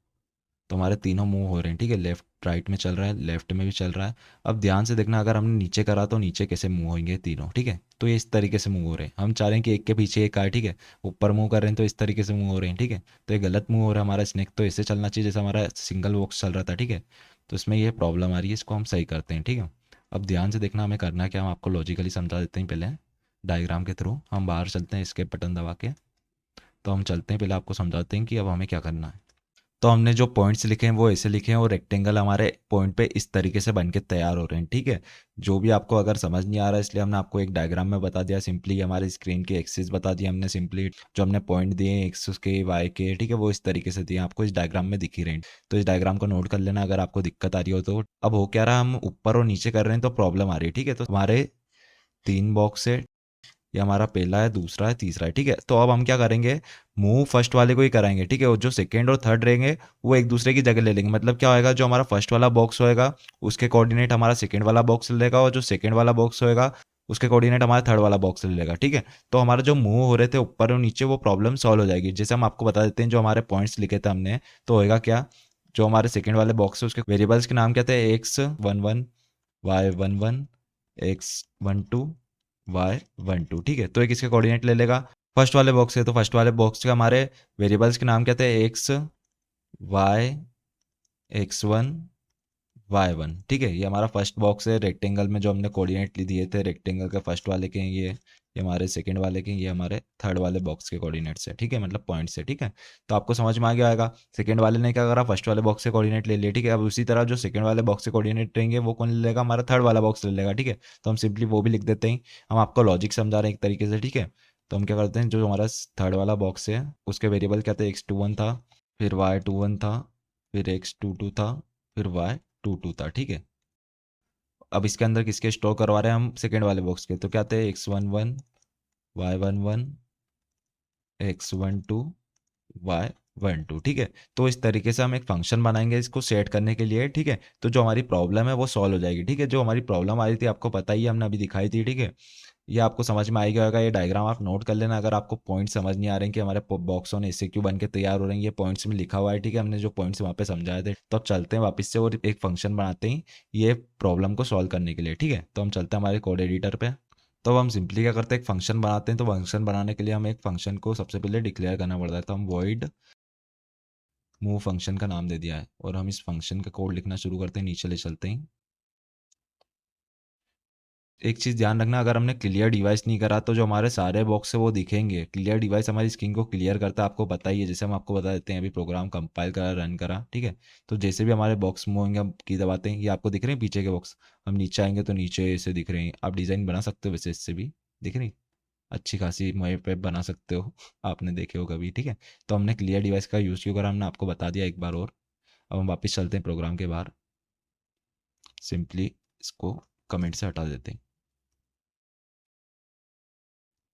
तो हमारे तीनों मूव हो रहे हैं। ठीक है, लेफ्ट राइट में चल रहा है, लेफ्ट में भी चल रहा है। अब ध्यान से देखना, अगर हमने नीचे करा तो नीचे कैसे मूव होंगे तीनों। ठीक है, तो ये इस तरीके से मूव हो रहे हैं। हम चाह रहे हैं कि एक के पीछे एक आए। ठीक है, ऊपर मूव कर रहे हैं तो इस तरीके से मूव हो रहे हैं। ठीक है, तो ये गलत मूव हो रहा है हमारा स्नेक, तो ऐसे चलना चाहिए जैसे हमारा सिंगल बॉक्स चल रहा था। ठीक है, तो इसमें ये प्रॉब्लम आ रही है, इसको हम सही करते हैं। ठीक है, अब ध्यान से देखना हमें करना क्या, हम आपको लॉजिकली समझा देते हैं पहले डायग्राम के थ्रू। हम बाहर चलते हैं एस्केप बटन दबा के, तो हम चलते हैं, पहले आपको समझाते हैं कि अब हमें क्या करना है। तो हमने जो पॉइंट्स लिखे हैं वो ऐसे लिखे हैं और रेक्टेंगल हमारे पॉइंट पे इस तरीके से बन के तैयार हो रहे हैं। ठीक है, जो भी आपको अगर समझ नहीं आ रहा है इसलिए हमने आपको एक डायग्राम में बता दिया, सिंपली हमारे स्क्रीन की एक्सिस बता दी हमने, सिंपली जो हमने पॉइंट दिए हैं एक्स के वाई के, ठीक है, वो इस तरीके से दिए आपको इस डायग्राम में दिख ही रहे हैं। तो इस डायग्राम को नोट कर लेना अगर आपको दिक्कत आ रही हो तो। अब हो क्या रहा, हम ऊपर और नीचे कर रहे हैं तो प्रॉब्लम आ रही है। ठीक है, तो हमारे 3 बॉक्स है, ये हमारा पहला है, दूसरा है, तीसरा है। ठीक है, तो अब हम क्या करेंगे, मूव फर्स्ट वाले को ही कराएंगे। ठीक है, और जो सेकंड और थर्ड रहेंगे वो एक दूसरे की जगह ले लेंगे। मतलब क्या होएगा, जो हमारा फर्स्ट वाला बॉक्स होएगा उसके कोऑर्डिनेट हमारा सेकंड वाला बॉक्स ले लेगा, और जो सेकंड वाला बॉक्स होएगा उसके कोऑर्डिनेट हमारा थर्ड वाला बॉक्स ले लेगा। ठीक है, तो हमारा जो मूव हो रहे थे ऊपर और नीचे वो प्रॉब्लम सॉल्व हो जाएगी। जैसे हम आपको बता देते हैं, जो हमारे पॉइंट्स लिखे थे हमने, तो होएगा क्या, जो हमारे सेकंड वाले बॉक्स है उसके वेरिएबल्स के नाम क्या थे, x11 y11 x12 y12। ठीक है, तो एक इसके कोऑर्डिनेट ले लेगा। फर्स्ट वाले बॉक्स है तो फर्स्ट वाले बॉक्स के हमारे वेरिएबल्स के नाम क्या थे, एक्स वाई x1 y1। ठीक है, ये हमारा फर्स्ट बॉक्स है रेक्टेंगल में, जो हमने कोऑर्डिनेट दिए थे रेक्टेंगल के फर्स्ट वाले के, ये हमारे सेकंड वाले के, ये हमारे थर्ड वाले बॉक्स के कोऑर्डिनेट्स है। ठीक है, मतलब पॉइंट्स है। ठीक है, तो आपको समझ में आ गया आएगा, सेकंड वाले ने क्या करा, फर्स्ट वाले बॉक्स से कोऑर्डिनेट ले लिए। ठीक है, अब उसी तरह जो सेकंड वाले बॉक्स से कोऑर्डिनेट रहेंगे वो कौन ले लेगा, हमारा थर्ड वाला बॉक्स ले लेगा। ठीक है, तो हम सिंपली वो भी लिख देते हैं। हम आपको लॉजिक समझा रहे हैं एक तरीके से। ठीक है, तो हम क्या करते हैं, जो हमारा थर्ड वाला बॉक्स है उसके वेरिएबल क्या थे, x21 था, फिर y21 था, फिर x22 था, फिर y22 था। ठीक है, अब इसके अंदर किसके स्टोर करवा रहे हैं हम, सेकेंड वाले बॉक्स के, तो क्या थे, x11 y11 x12 y12। ठीक है, तो इस तरीके से हम एक फंक्शन बनाएंगे इसको सेट करने के लिए। ठीक है, तो जो हमारी प्रॉब्लम है वो सॉल्व हो जाएगी। ठीक है, जो हमारी प्रॉब्लम आ रही थी आपको पता ही है, हमने अभी दिखाई थी। ठीक है, ये आपको समझ में आएगा होगा, ये डायग्राम आप नोट कर लेना। अगर आपको पॉइंट समझ नहीं आ रहे हैं कि हमारे बॉक्सों ने इससे क्यों बन के तैयार हो रहे हैं, ये पॉइंट्स में लिखा हुआ है। ठीक है, हमने जो पॉइंट्स वहाँ पे समझाए थे, तो अब चलते हैं वापस से और एक फंक्शन बनाते हैं ये प्रॉब्लम को सॉल्व करने के लिए। ठीक है, तो हम चलते हैं हमारे कोड एडिटर पे। तो अब हम सिंपली क्या करते हैं, एक फंक्शन बनाते हैं। तो फंक्शन बनाने के लिए हमें एक फंक्शन को सबसे पहले डिक्लेयर करना पड़ता है, तो हम वॉइड मूव फंक्शन का नाम दे दिया है, और हम इस फंक्शन का कोड लिखना शुरू करते हैं, नीचे ले चलते हैं। एक चीज़ ध्यान रखना, अगर हमने क्लियर डिवाइस नहीं करा तो जो हमारे सारे बॉक्स है वो दिखेंगे। क्लियर डिवाइस हमारी स्क्रीन को क्लियर करता है, आपको पता ही है। जैसे हम आपको बता देते हैं, अभी प्रोग्राम कंपाइल करा, रन करा। ठीक है, तो जैसे भी हमारे बॉक्स मूव होंगे, हम की दबाते हैं, ये आपको दिख रहे हैं पीछे के बॉक्स। हम नीचे आएंगे तो नीचे ऐसे दिख रहे हैं। आप डिज़ाइन बना सकते हो वैसे, इससे भी दिख रही अच्छी खासी वेब पे बना सकते हो आपने देखे हो कभी। ठीक है, तो हमने क्लियर डिवाइस का यूज़ क्यों करा हमने आपको बता दिया एक बार और। अब हम वापस चलते हैं प्रोग्राम के बाहर, सिंपली इसको कमेंट से हटा देते हैं।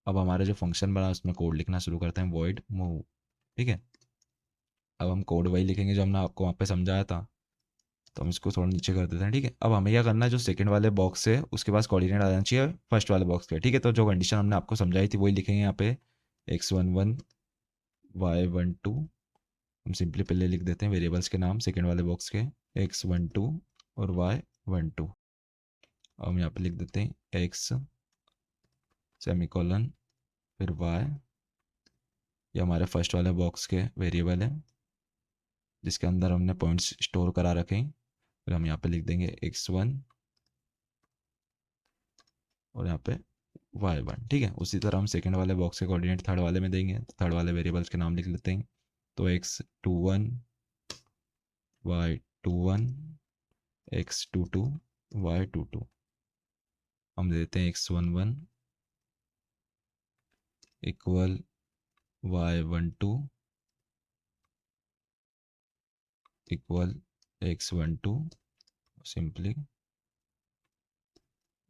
अब हमारा जो फंक्शन बना उसमें कोड लिखना शुरू करते हैं, वॉइड मूव। ठीक है, अब हम कोड वही लिखेंगे जो हमने आपको वहाँ पे समझाया था। तो हम इसको थोड़ा नीचे कर देते हैं। ठीक है, अब हमें क्या करना है, जो सेकंड वाले बॉक्स है उसके पास कोऑर्डिनेट आ जाना चाहिए फर्स्ट वाले बॉक्स के। ठीक है, तो जो कंडीशन हमने आपको समझाई थी वही लिखेंगे यहाँ पे, x11 y12। हम सिंपली पहले लिख देते हैं वेरिएबल्स के नाम सेकंड वाले बॉक्स के, x12 और y12। हम यहाँ पे लिख देते हैं एक्स सेमीकोलन फिर वाई, ये हमारे फर्स्ट वाले बॉक्स के वेरिएबल है जिसके अंदर हमने पॉइंट्स स्टोर करा रखे हैं। फिर हम यहाँ पे लिख देंगे x1 और यहाँ पे y1। ठीक है, उसी तरह हम सेकंड वाले बॉक्स के कोऑर्डिनेट थर्ड वाले में देंगे, तो थर्ड वाले वेरिएबल्स के नाम लिख लेते हैं। तो x21 y21 x22 y22, हम दे देते हैं x11 equal y12 equal x12 simply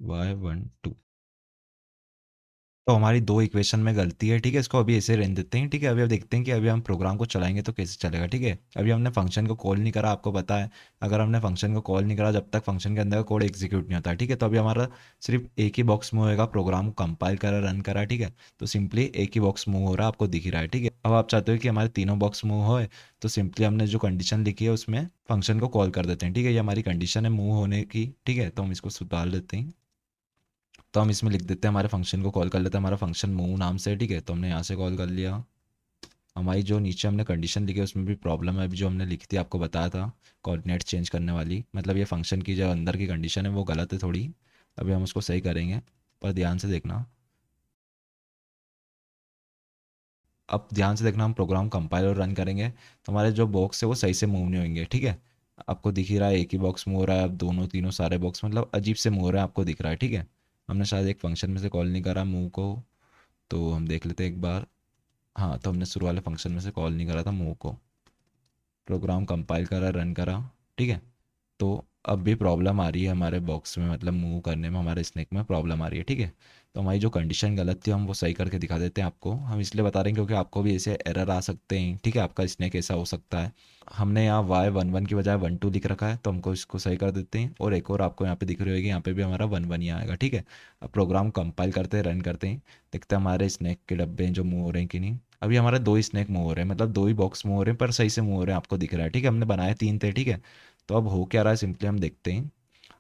y12। तो हमारी दो इक्वेशन में गलती है, ठीक है, इसको अभी ऐसे रहने देते हैं। ठीक है, अभी अब देखते हैं कि अभी हम प्रोग्राम को चलाएंगे तो कैसे चलेगा। ठीक है, अभी हमने फंक्शन को कॉल नहीं करा, आपको पता है अगर हमने फंक्शन को कॉल नहीं करा जब तक फंक्शन के अंदर का कोड एग्जीक्यूट नहीं होता। ठीक है, तो अभी हमारा सिर्फ एक ही बॉक्स मूव होएगा, प्रोग्राम को कंपाइल करा रन करा। ठीक है, तो सिंपली एक ही बॉक्स मूव हो रहा है, आपको दिख ही रहा है। ठीक है, अब आप चाहते हो कि हमारे तीनों बॉक्स मूव होए, तो सिंपली हमने जो कंडीशन लिखी है उसमें फंक्शन को कॉल कर देते हैं। ठीक है, ये हमारी कंडीशन है मूव होने की। ठीक है, तो हम इसको सुधार देते हैं। तो हम इसमें लिख देते हैं, हमारे फंक्शन को कॉल कर लेते हैं, हमारा फंक्शन मूव नाम से है। ठीक है, तो हमने यहाँ से कॉल कर लिया। हमारी जो नीचे हमने कंडीशन लिखी है उसमें भी प्रॉब्लम है, अभी जो हमने लिखी थी आपको बताया था कोऑर्डिनेट चेंज करने वाली, मतलब ये फंक्शन की जो अंदर की कंडीशन है वो गलत है थोड़ी। अभी हम उसको सही करेंगे, पर ध्यान से देखना। अब ध्यान से देखना, हम प्रोग्राम कंपाइल और रन करेंगे तो हमारे जो बॉक्स है वो सही से मूव नहीं होंगे। ठीक है, आपको दिख ही रहा है एक ही बॉक्स मूव हो रहा है, अब दोनों तीनों सारे बॉक्स मतलब अजीब से मूव हो रहे हैं, आपको दिख रहा है। ठीक है, हमने शायद एक फंक्शन में से कॉल नहीं करा मूव को, तो हम देख लेते हैं एक बार। हाँ, तो हमने शुरू वाले फंक्शन में से कॉल नहीं करा था मूव को, प्रोग्राम कंपाइल करा रन करा। ठीक है, तो अब भी प्रॉब्लम आ रही है हमारे बॉक्स में, मतलब मूव करने में हमारे स्नैक में प्रॉब्लम आ रही है। ठीक है, तो हमारी जो कंडीशन गलत थी हम वो सही करके दिखा देते हैं आपको। हम इसलिए बता रहे हैं क्योंकि आपको भी ऐसे एरर आ सकते हैं। ठीक है, आपका स्नैक ऐसा हो सकता है। हमने यहाँ y11 की बजाय 12 लिख रखा है, तो हमको इसको सही कर देते हैं। और एक और आपको यहाँ पे दिख रही होगी, यहाँ पे भी हमारा 11 ही आएगा। ठीक है, अब प्रोग्राम कंपाइल करते हैं रन करते हैं, देखते हैं हमारे स्नैक के डब्बे हैं जो मूव हो रहे हैं कि नहीं। अभी हमारे दो ही स्नैक मूव हो रहे हैं, मतलब दो ही बॉक्स मूव हो रहे हैं, पर सही से मूव हो रहे हैं, आपको दिख रहा है। ठीक है, हमने बनाए तीन थे। ठीक है, तो अब हो क्या रहा है सिंपली हम देखते हैं।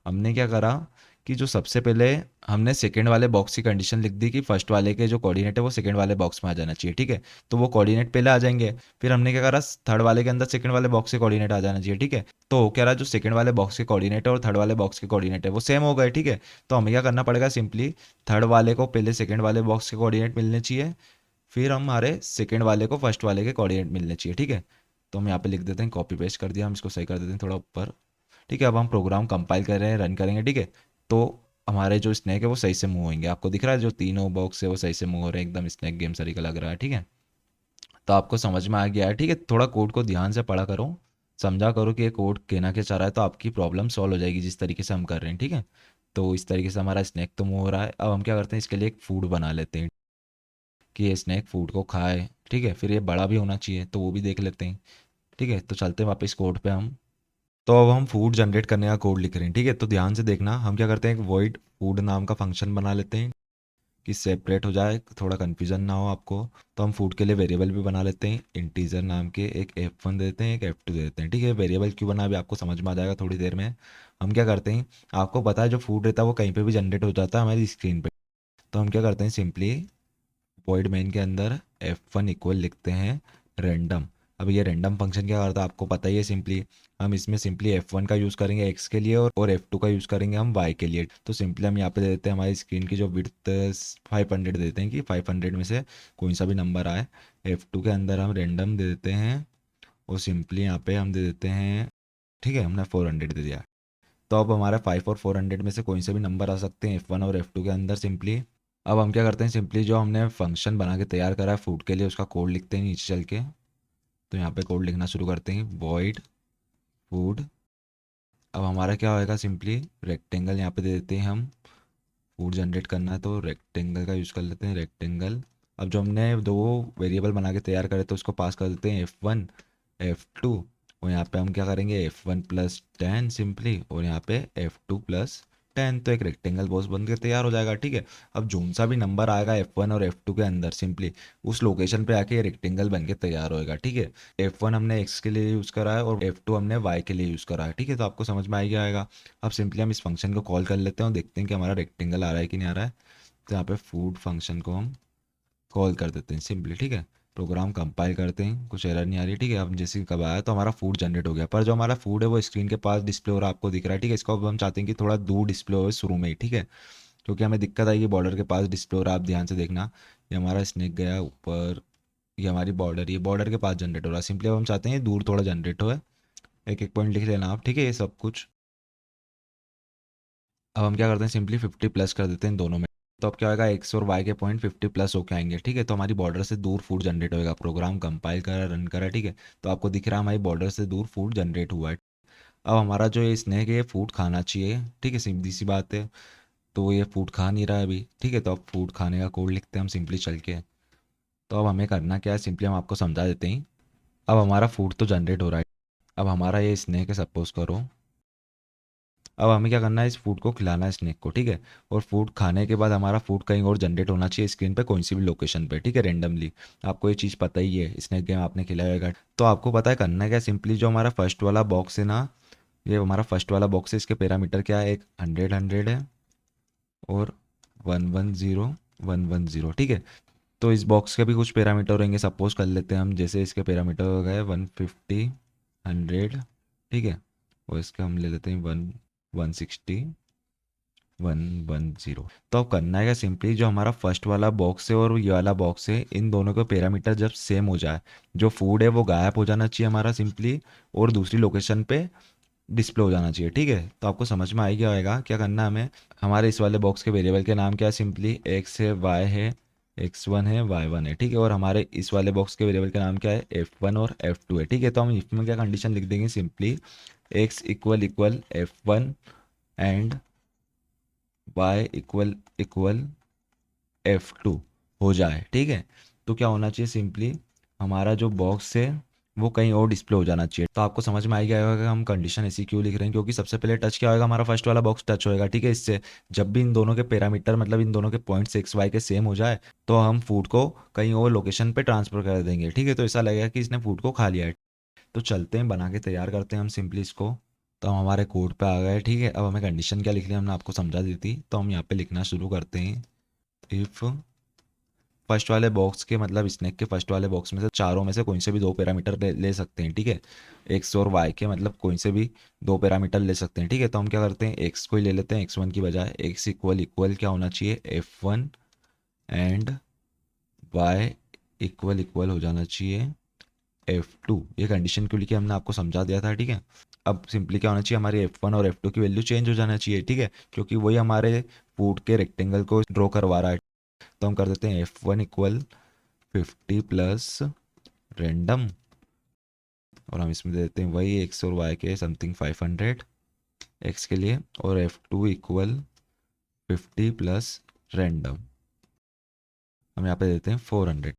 हमने क्या करा कि जो सबसे पहले हमने सेकंड वाले बॉक्स की कंडीशन लिख दी कि फर्स्ट वाले के जो कोऑर्डिनेट है वो सेकंड वाले बॉक्स में आ जाना चाहिए। ठीक है, तो वो कोऑर्डिनेट पहले आ जाएंगे। फिर हमने क्या करा, थर्ड वाले के अंदर सेकंड वाले बॉक्स के कोऑर्डिनेट आ जाना चाहिए। ठीक है, तो हो क्या रहा, जो सेकंड वाले बॉक्स के कोऑर्डिनेट है और थर्ड वाले बॉक्स के कोऑर्डिनेट है वो सेम हो गए। ठीक है, तो हमें क्या करना पड़ेगा, सिंपली थर्ड वाले को पहले सेकंड वाले बॉक्स के कोऑर्डिनेट मिलने चाहिए, फिर हमारे सेकंड वाले को फर्स्ट वाले के कोऑर्डिनेट मिलने चाहिए। ठीक है, तो हम यहाँ पे लिख देते हैं, कॉपी पेस्ट कर दिया, हम इसको सही कर देते हैं थोड़ा ऊपर। ठीक है, अब हम प्रोग्राम कंपाइल कर रहे हैं रन करेंगे। ठीक है, तो हमारे जो स्नैक है वो सही से मूव होंगे, आपको दिख रहा है जो तीनों बॉक्स है वो सही से मूव हो रहे हैं, एकदम स्नैक गेम सरी का लग रहा है। ठीक है, तो आपको समझ में आ गया है। ठीक है, थोड़ा कोड को ध्यान से पढ़ा करो, समझा करो कि ये कोड कहना क्या चाह रहा है, तो आपकी प्रॉब्लम सॉल्व हो जाएगी जिस तरीके से हम कर रहे हैं। ठीक है, तो इस तरीके से हमारा स्नैक तो मूव हो रहा है। अब हम क्या करते हैं, इसके लिए एक फूड बना लेते हैं कि ये स्नैक फूड को खाए। ठीक है, फिर ये बड़ा भी होना चाहिए, तो वो भी देख लेते हैं। ठीक है, तो चलते हैं वापस कोड पे हम। तो अब हम फूड जनरेट करने का कोड लिख रहे हैं। ठीक है, तो ध्यान से देखना, हम क्या करते हैं, एक वॉइड फूड नाम का फंक्शन बना लेते हैं कि सेपरेट हो जाए, थोड़ा कन्फ्यूजन ना हो आपको। तो हम फूड के लिए वेरिएबल भी बना लेते हैं, इंटीजर नाम के, एक f1 दे देते हैं, एक f2 दे देते हैं। ठीक है, वेरिएबल क्यों बना अभी आपको समझ में आ जाएगा थोड़ी देर में। हम क्या करते हैं, आपको पता है जो फूड रहता है वो कहीं पे भी जनरेट हो जाता है हमारी स्क्रीन पे, तो हम क्या करते हैं, सिंपली वॉइड मेन के अंदर f1 इक्वल लिखते हैं रैंडम। अब ये रैंडम फंक्शन क्या करता है आपको पता ही है, सिंपली हम इसमें सिंपली f1 का यूज़ करेंगे x के लिए और f2 का यूज़ करेंगे हम y के लिए। तो सिंपली हम यहाँ पे दे देते हैं हमारी स्क्रीन की जो विड्थ 500 देते हैं कि 500 में से कोई सा भी नंबर आए। f2 के अंदर हम रैंडम दे देते हैं और सिंपली यहाँ पे हम दे देते हैं, ठीक है, हमने 400 दे दिया। तो अब हमारे 5 और 400 में से कोई से भी नंबर आ सकते हैं f1 और f2 के अंदर सिंपली। अब हम क्या करते हैं, सिंपली जो हमने फंक्शन बना के तैयार करा है फूड के लिए उसका कोड लिखते हैं नीचे चल के। तो यहाँ पे कोड लिखना शुरू करते हैं, वॉइड फूड। अब हमारा क्या होएगा, सिंपली रेक्टेंगल यहाँ पे दे देते हैं हम, फूड जनरेट करना है तो रेक्टेंगल का यूज़ कर लेते हैं, रेक्टेंगल। अब जो हमने दो वेरिएबल बना के तैयार करे तो उसको पास कर देते हैं f1 f2, और यहाँ पे हम क्या करेंगे f1 +10 सिंपली, और यहाँ पे f2 +20। 10, तो एक रेक्टेंगल बॉक्स बन के तैयार हो जाएगा। ठीक है, अब जोन सा भी नंबर आएगा F1 और F2 के अंदर, सिंपली उस लोकेशन पे आके ये रेक्टेंगल बन के तैयार होएगा। ठीक है, F1 हमने x के लिए यूज़ करा है और F2 हमने y के लिए यूज़ करा है। ठीक है, तो आपको समझ में आ गया आएगा। अब सिंपली हम इस फंक्शन को कॉल कर लेते हैं और देखते हैं कि हमारा रेक्टेंगल आ रहा है कि नहीं आ रहा है। तो यहाँ पे फूड फंक्शन को हम कॉल कर देते हैं सिंपली। ठीक है, प्रोग्राम कंपाइल करते हैं, कुछ एरर नहीं आ रही। ठीक है, अब जैसे कब आया तो हमारा फूड जनरेट हो गया, पर जो हमारा फूड है वो स्क्रीन के पास डिस्प्ले हो रहा है, आपको दिख रहा है। ठीक है, इसको अब हम चाहते हैं कि थोड़ा दूर डिस्प्ले हो शुरू में ही। ठीक है, क्योंकि हमें दिक्कत आएगी बॉर्डर के पास डिस्प्ले हो रहा है। आप ध्यान से देखना, ये हमारा स्नेक गया ऊपर, ये हमारी बॉर्डर, ये बॉर्डर के पास जनरेट हो रहा है। सिंपली अब हम चाहते हैं दूर थोड़ा जनरेट हो, एक एक पॉइंट लिख लेना आप। ठीक है, ये सब कुछ अब हम क्या करते हैं, सिंपली 50 प्लस कर देते हैं दोनों में। तो अब क्या होगा, एक्स और वाई के पॉइंट 50 प्लस होके आएंगे। ठीक है, तो हमारी बॉर्डर से दूर फूड जनरेट होएगा। प्रोग्राम कंपाइल करा, रन करा। ठीक है, तो आपको दिख रहा है हमारी बॉर्डर से दूर फूड जनरेट हुआ है। अब हमारा जो ये स्नेक है ये फूड खाना चाहिए। ठीक है, सीधी सी बात है, तो ये फूड खा नहीं रहा है अभी। ठीक है, तो अब फूड खाने का कोड लिखते हैं हम सिंपली चल के। तो अब हमें करना क्या है, सिंपली हम आपको समझा देते हैं। अब हमारा फूड तो जनरेट हो रहा है। अब हमारा ये स्नेक है, सपोज करो। अब हमें क्या करना है, इस फूड को खिलाना है स्नेक को। ठीक है, और फूड खाने के बाद हमारा फूड कहीं और जनरेट होना चाहिए स्क्रीन पे, कोई सी भी लोकेशन पे। ठीक है, रेंडमली। आपको ये चीज़ पता ही है, स्नेक गेम आपने खिलाया होगा। तो आपको पता है करना क्या, सिंपली जो हमारा फर्स्ट वाला बॉक्स है ना, ये हमारा फर्स्ट वाला बॉक्स है, इसके पैरामीटर क्या है, एक 100 है और 110 110। ठीक है, तो इस बॉक्स के भी कुछ पैरामीटर रहेंगे। सपोज कर लेते हैं हम, जैसे इसके पैरामीटर हो गए 150 100। ठीक है, और इसके हम ले लेते हैं 160 110। तो अब करना है क्या, सिंपली जो हमारा फर्स्ट वाला बॉक्स है और ये वाला बॉक्स है, इन दोनों के पैरामीटर जब सेम हो जाए, जो फूड है वो गायब हो जाना चाहिए हमारा सिंपली, और दूसरी लोकेशन पे डिस्प्ले हो जाना चाहिए। ठीक है, तो आपको समझ में आ ही गया होगा क्या करना है हमें। हमारे इस वाले बॉक्स के वेरिएबल के नाम क्या है, सिंपली एक्स है, वाई है, x1 है, y1 है। ठीक है, और हमारे इस वाले बॉक्स के वेरिएबल का नाम क्या है, f1 और f2 है। ठीक है, तो हम इफ में क्या कंडीशन लिख देंगे, simply x equal equal f1 and y equal equal F2 हो जाए। ठीक है, तो क्या होना चाहिए, सिंपली हमारा जो बॉक्स है वो कहीं और डिस्प्ले हो जाना चाहिए। तो आपको समझ में आ गया होगा कि हम कंडीशन ऐसी क्यों लिख रहे हैं, क्योंकि सबसे पहले टच क्या होगा, हमारा फर्स्ट वाला बॉक्स टच होएगा। ठीक है, इससे जब भी इन दोनों के पैरामीटर, मतलब इन दोनों के पॉइंट्स एक्स वाई के सेम हो जाए, तो हम फूड को कहीं और लोकेशन पे ट्रांसफर कर देंगे। ठीक है, तो ऐसा लगेगा कि इसने फूड को खा लिया है। तो चलते हैं बना के तैयार करते हैं हम सिंपली इसको। तो हम हमारे कोड पे आ गए। ठीक है, अब हमें कंडीशन क्या लिखनी है हमने आपको समझा दी थी, तो हम यहाँ पे लिखना शुरू करते हैं। इफ़ फर्स्ट वाले बॉक्स के, मतलब स्नेक के फर्स्ट वाले बॉक्स में से चारों में से कोई से भी दो पैरामीटर ले सकते हैं। ठीक है, एक्स और वाई के, मतलब कोई से भी दो पैरामीटर ले सकते हैं। ठीक है, तो हम क्या करते हैं, एक्स को ही ले लेते हैं, x1 की बजाय। एक्स इक्वल इक्वल क्या होना चाहिए, f1 and y equal equal हो जाना चाहिए f2। ये कंडीशन क्यों लिखी हमने आपको समझा दिया था। ठीक है, अब सिंपली क्या होना चाहिए, हमारी f1 और f2 की वैल्यू चेंज हो जाना चाहिए। ठीक है, क्योंकि वही हमारे फूड के रेक्टेंगल को ड्रॉ करवा रहा है। तो हम कर देते हैं f1 इक्वल 50 प्लस रैंडम, और हम इसमें दे देते हैं वही एक्स और वाई के समथिंग 500 एक्स के लिए, और f2 इक्वल 50 प्लस रैंडम, हम यहाँ पे देते हैं 400।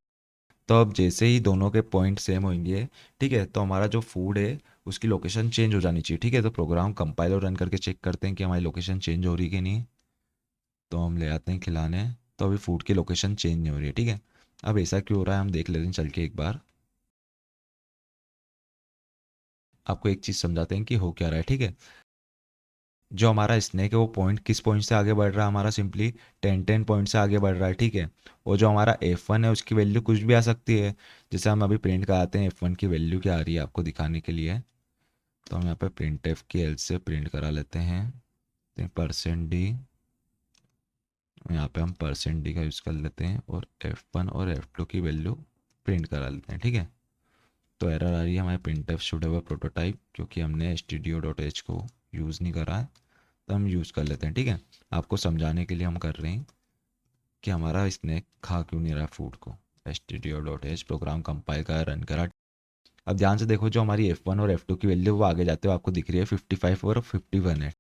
तो अब जैसे ही दोनों के पॉइंट सेम होंगे, ठीक है, तो हमारा जो फूड है उसकी लोकेशन चेंज हो जानी चाहिए। ठीक है, तो प्रोग्राम कंपाइल और रन करके चेक करते हैं कि हमारी लोकेशन चेंज हो रही कि नहीं। तो हम ले आते हैं खिलाने, तो अभी फूड की लोकेशन चेंज नहीं हो रही है। ठीक है, अब ऐसा क्यों हो रहा है हम देख लेते हैं चल के एक बार। आपको एक चीज़ समझाते हैं कि हो क्या रहा है। ठीक है, जो हमारा स्नेक है वो पॉइंट किस पॉइंट से आगे बढ़ रहा है, हमारा सिंपली 10 पॉइंट से आगे बढ़ रहा है। ठीक है, और जो हमारा F1 है उसकी वैल्यू कुछ भी आ सकती है। जैसे हम अभी प्रिंट कराते हैं F1 की वैल्यू क्या आ रही है आपको दिखाने के लिए। तो हम यहाँ पे प्रिंट एफ की हेल्प से प्रिंट करा लेते हैं %d। यहाँ पे हम %d का यूज़ कर लेते हैं और F1 और F2 की वैल्यू प्रिंट करा लेते हैं। ठीक है, तो एरर आ रही है हमारे print F should have a prototype, क्योंकि हमने stdio.h को यूज़ नहीं करा है, तो हम यूज़ कर लेते हैं। ठीक है, आपको समझाने के लिए हम कर रहे हैं कि हमारा स्नैक खा क्यों नहीं रहा फूड को। stdio.h प्रोग्राम कंपाइल करा, रन करा। अब ध्यान से देखो, जो हमारी F1 और F2 की वैल्यू वो आगे जाते हुए आपको दिख रही है 55 और 51 है।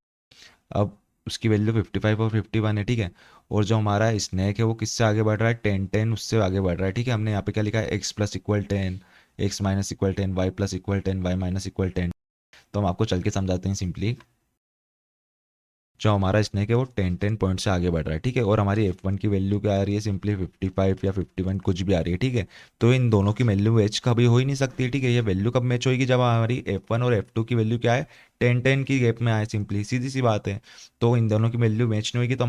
अब उसकी वैल्यू 55 और 51 है। ठीक है, और जो हमारा स्नैक है वो किससे आगे बढ़ रहा है, 10 उससे आगे बढ़ रहा है। ठीक है, हमने यहाँ पे क्या लिखा है, x plus equal 10, X minus equal 10, Y plus equal 10, Y minus equal 10। तो हम आपको चल के समझाते हैं सिंपली। जो हमारा स्नेक है वो 10 पॉइंट से आगे बढ़ रहा है, ठीक है। और हमारी F1 की वैल्यू क्या आ रही है, सिंपली 55 या 51 कुछ भी आ रही है, ठीक है। तो इन दोनों की वैल्यू मैच कभी हो ही नहीं सकती, ठीक है। ये वैल्यू कब मैच होगी, जब हमारी F1 और F2 की वैल्यू क्या है, 10 की गैप में आए, सिंपली सीधी सी बात है। तो इन दोनों की वैल्यू मैच नहीं होगी तो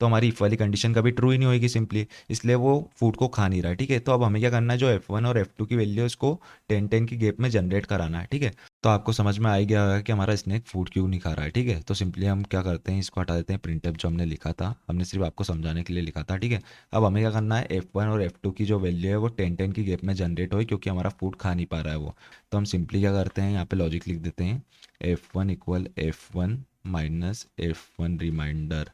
हमारी इफ वाली कंडीशन कभी ट्रू ही नहीं होगी सिंपली, इसलिए वो फूड को खा नहीं रहा है, ठीक है। तो अब हमें क्या करना है, जो F1 और F2 की वैल्यू है उसको 10 की गैप में जनरेट कराना है, ठीक है। तो आपको समझ में आ ही गया होगा कि हमारा स्नेक फूड क्यों नहीं खा रहा है, ठीक है। तो सिंपली हम क्या करते हैं, इसको हटा देते हैं, प्रिंटफ जो हमने लिखा था, हमने सिर्फ आपको समझाने के लिए लिखा था, ठीक है। अब हमें क्या करना है, F1 और F2 की जो वैल्यू है वो 10 की गैप में जनरेट हो, क्योंकि हमारा फूड खा नहीं पा रहा है वो। तो हम सिंपली क्या करते हैं, यहाँ पे लॉजिक लिख देते हैं, F1 equal F1 minus F1 reminder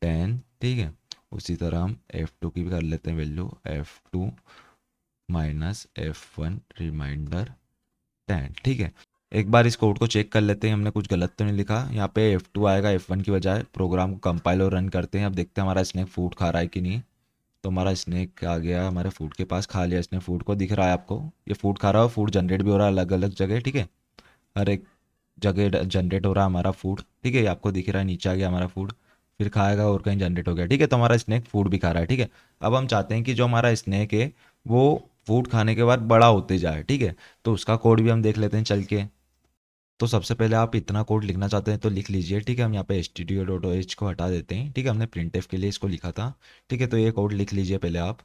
10, ठीक है। उसी तरह हम F2 की भी कर लेते हैं value, F2 minus F1 reminder 10, ठीक है। एक बार इस कोड को चेक कर लेते हैं, हमने कुछ गलत तो नहीं लिखा। यहाँ पे F2 आएगा F1 की बजाय। प्रोग्राम को कंपाइल और रन करते हैं, अब देखते हैं हमारा स्नेक फूड खा रहा है कि नहीं। तो हमारा स्नेक आ गया हमारे फूड के पास, खा लिया इसने फूड को, दिख रहा है आपको ये फूड खा रहा है, फूड जनरेट भी हो रहा है अलग अलग जगह, ठीक है। हर एक जगह जनरेट हो रहा है हमारा फूड, ठीक है। ये आपको दिख रहा है, नीचे आ गया हमारा फूड, फिर खाएगा और कहीं जनरेट हो गया, ठीक है। तो हमारा स्नेक फूड भी खा रहा है, ठीक है। अब हम चाहते हैं कि जो हमारा स्नेक है वो फूड खाने के बाद बड़ा होते जाए, ठीक है। तो उसका कोड भी हम देख लेते हैं चल के। तो सबसे पहले आप इतना कोड लिखना चाहते हैं तो लिख लीजिए, ठीक है। हम यहाँ पे stdio.h को हटा देते हैं, ठीक है। हमने printf के लिए इसको लिखा था, ठीक है। तो ये कोड लिख लीजिए पहले आप,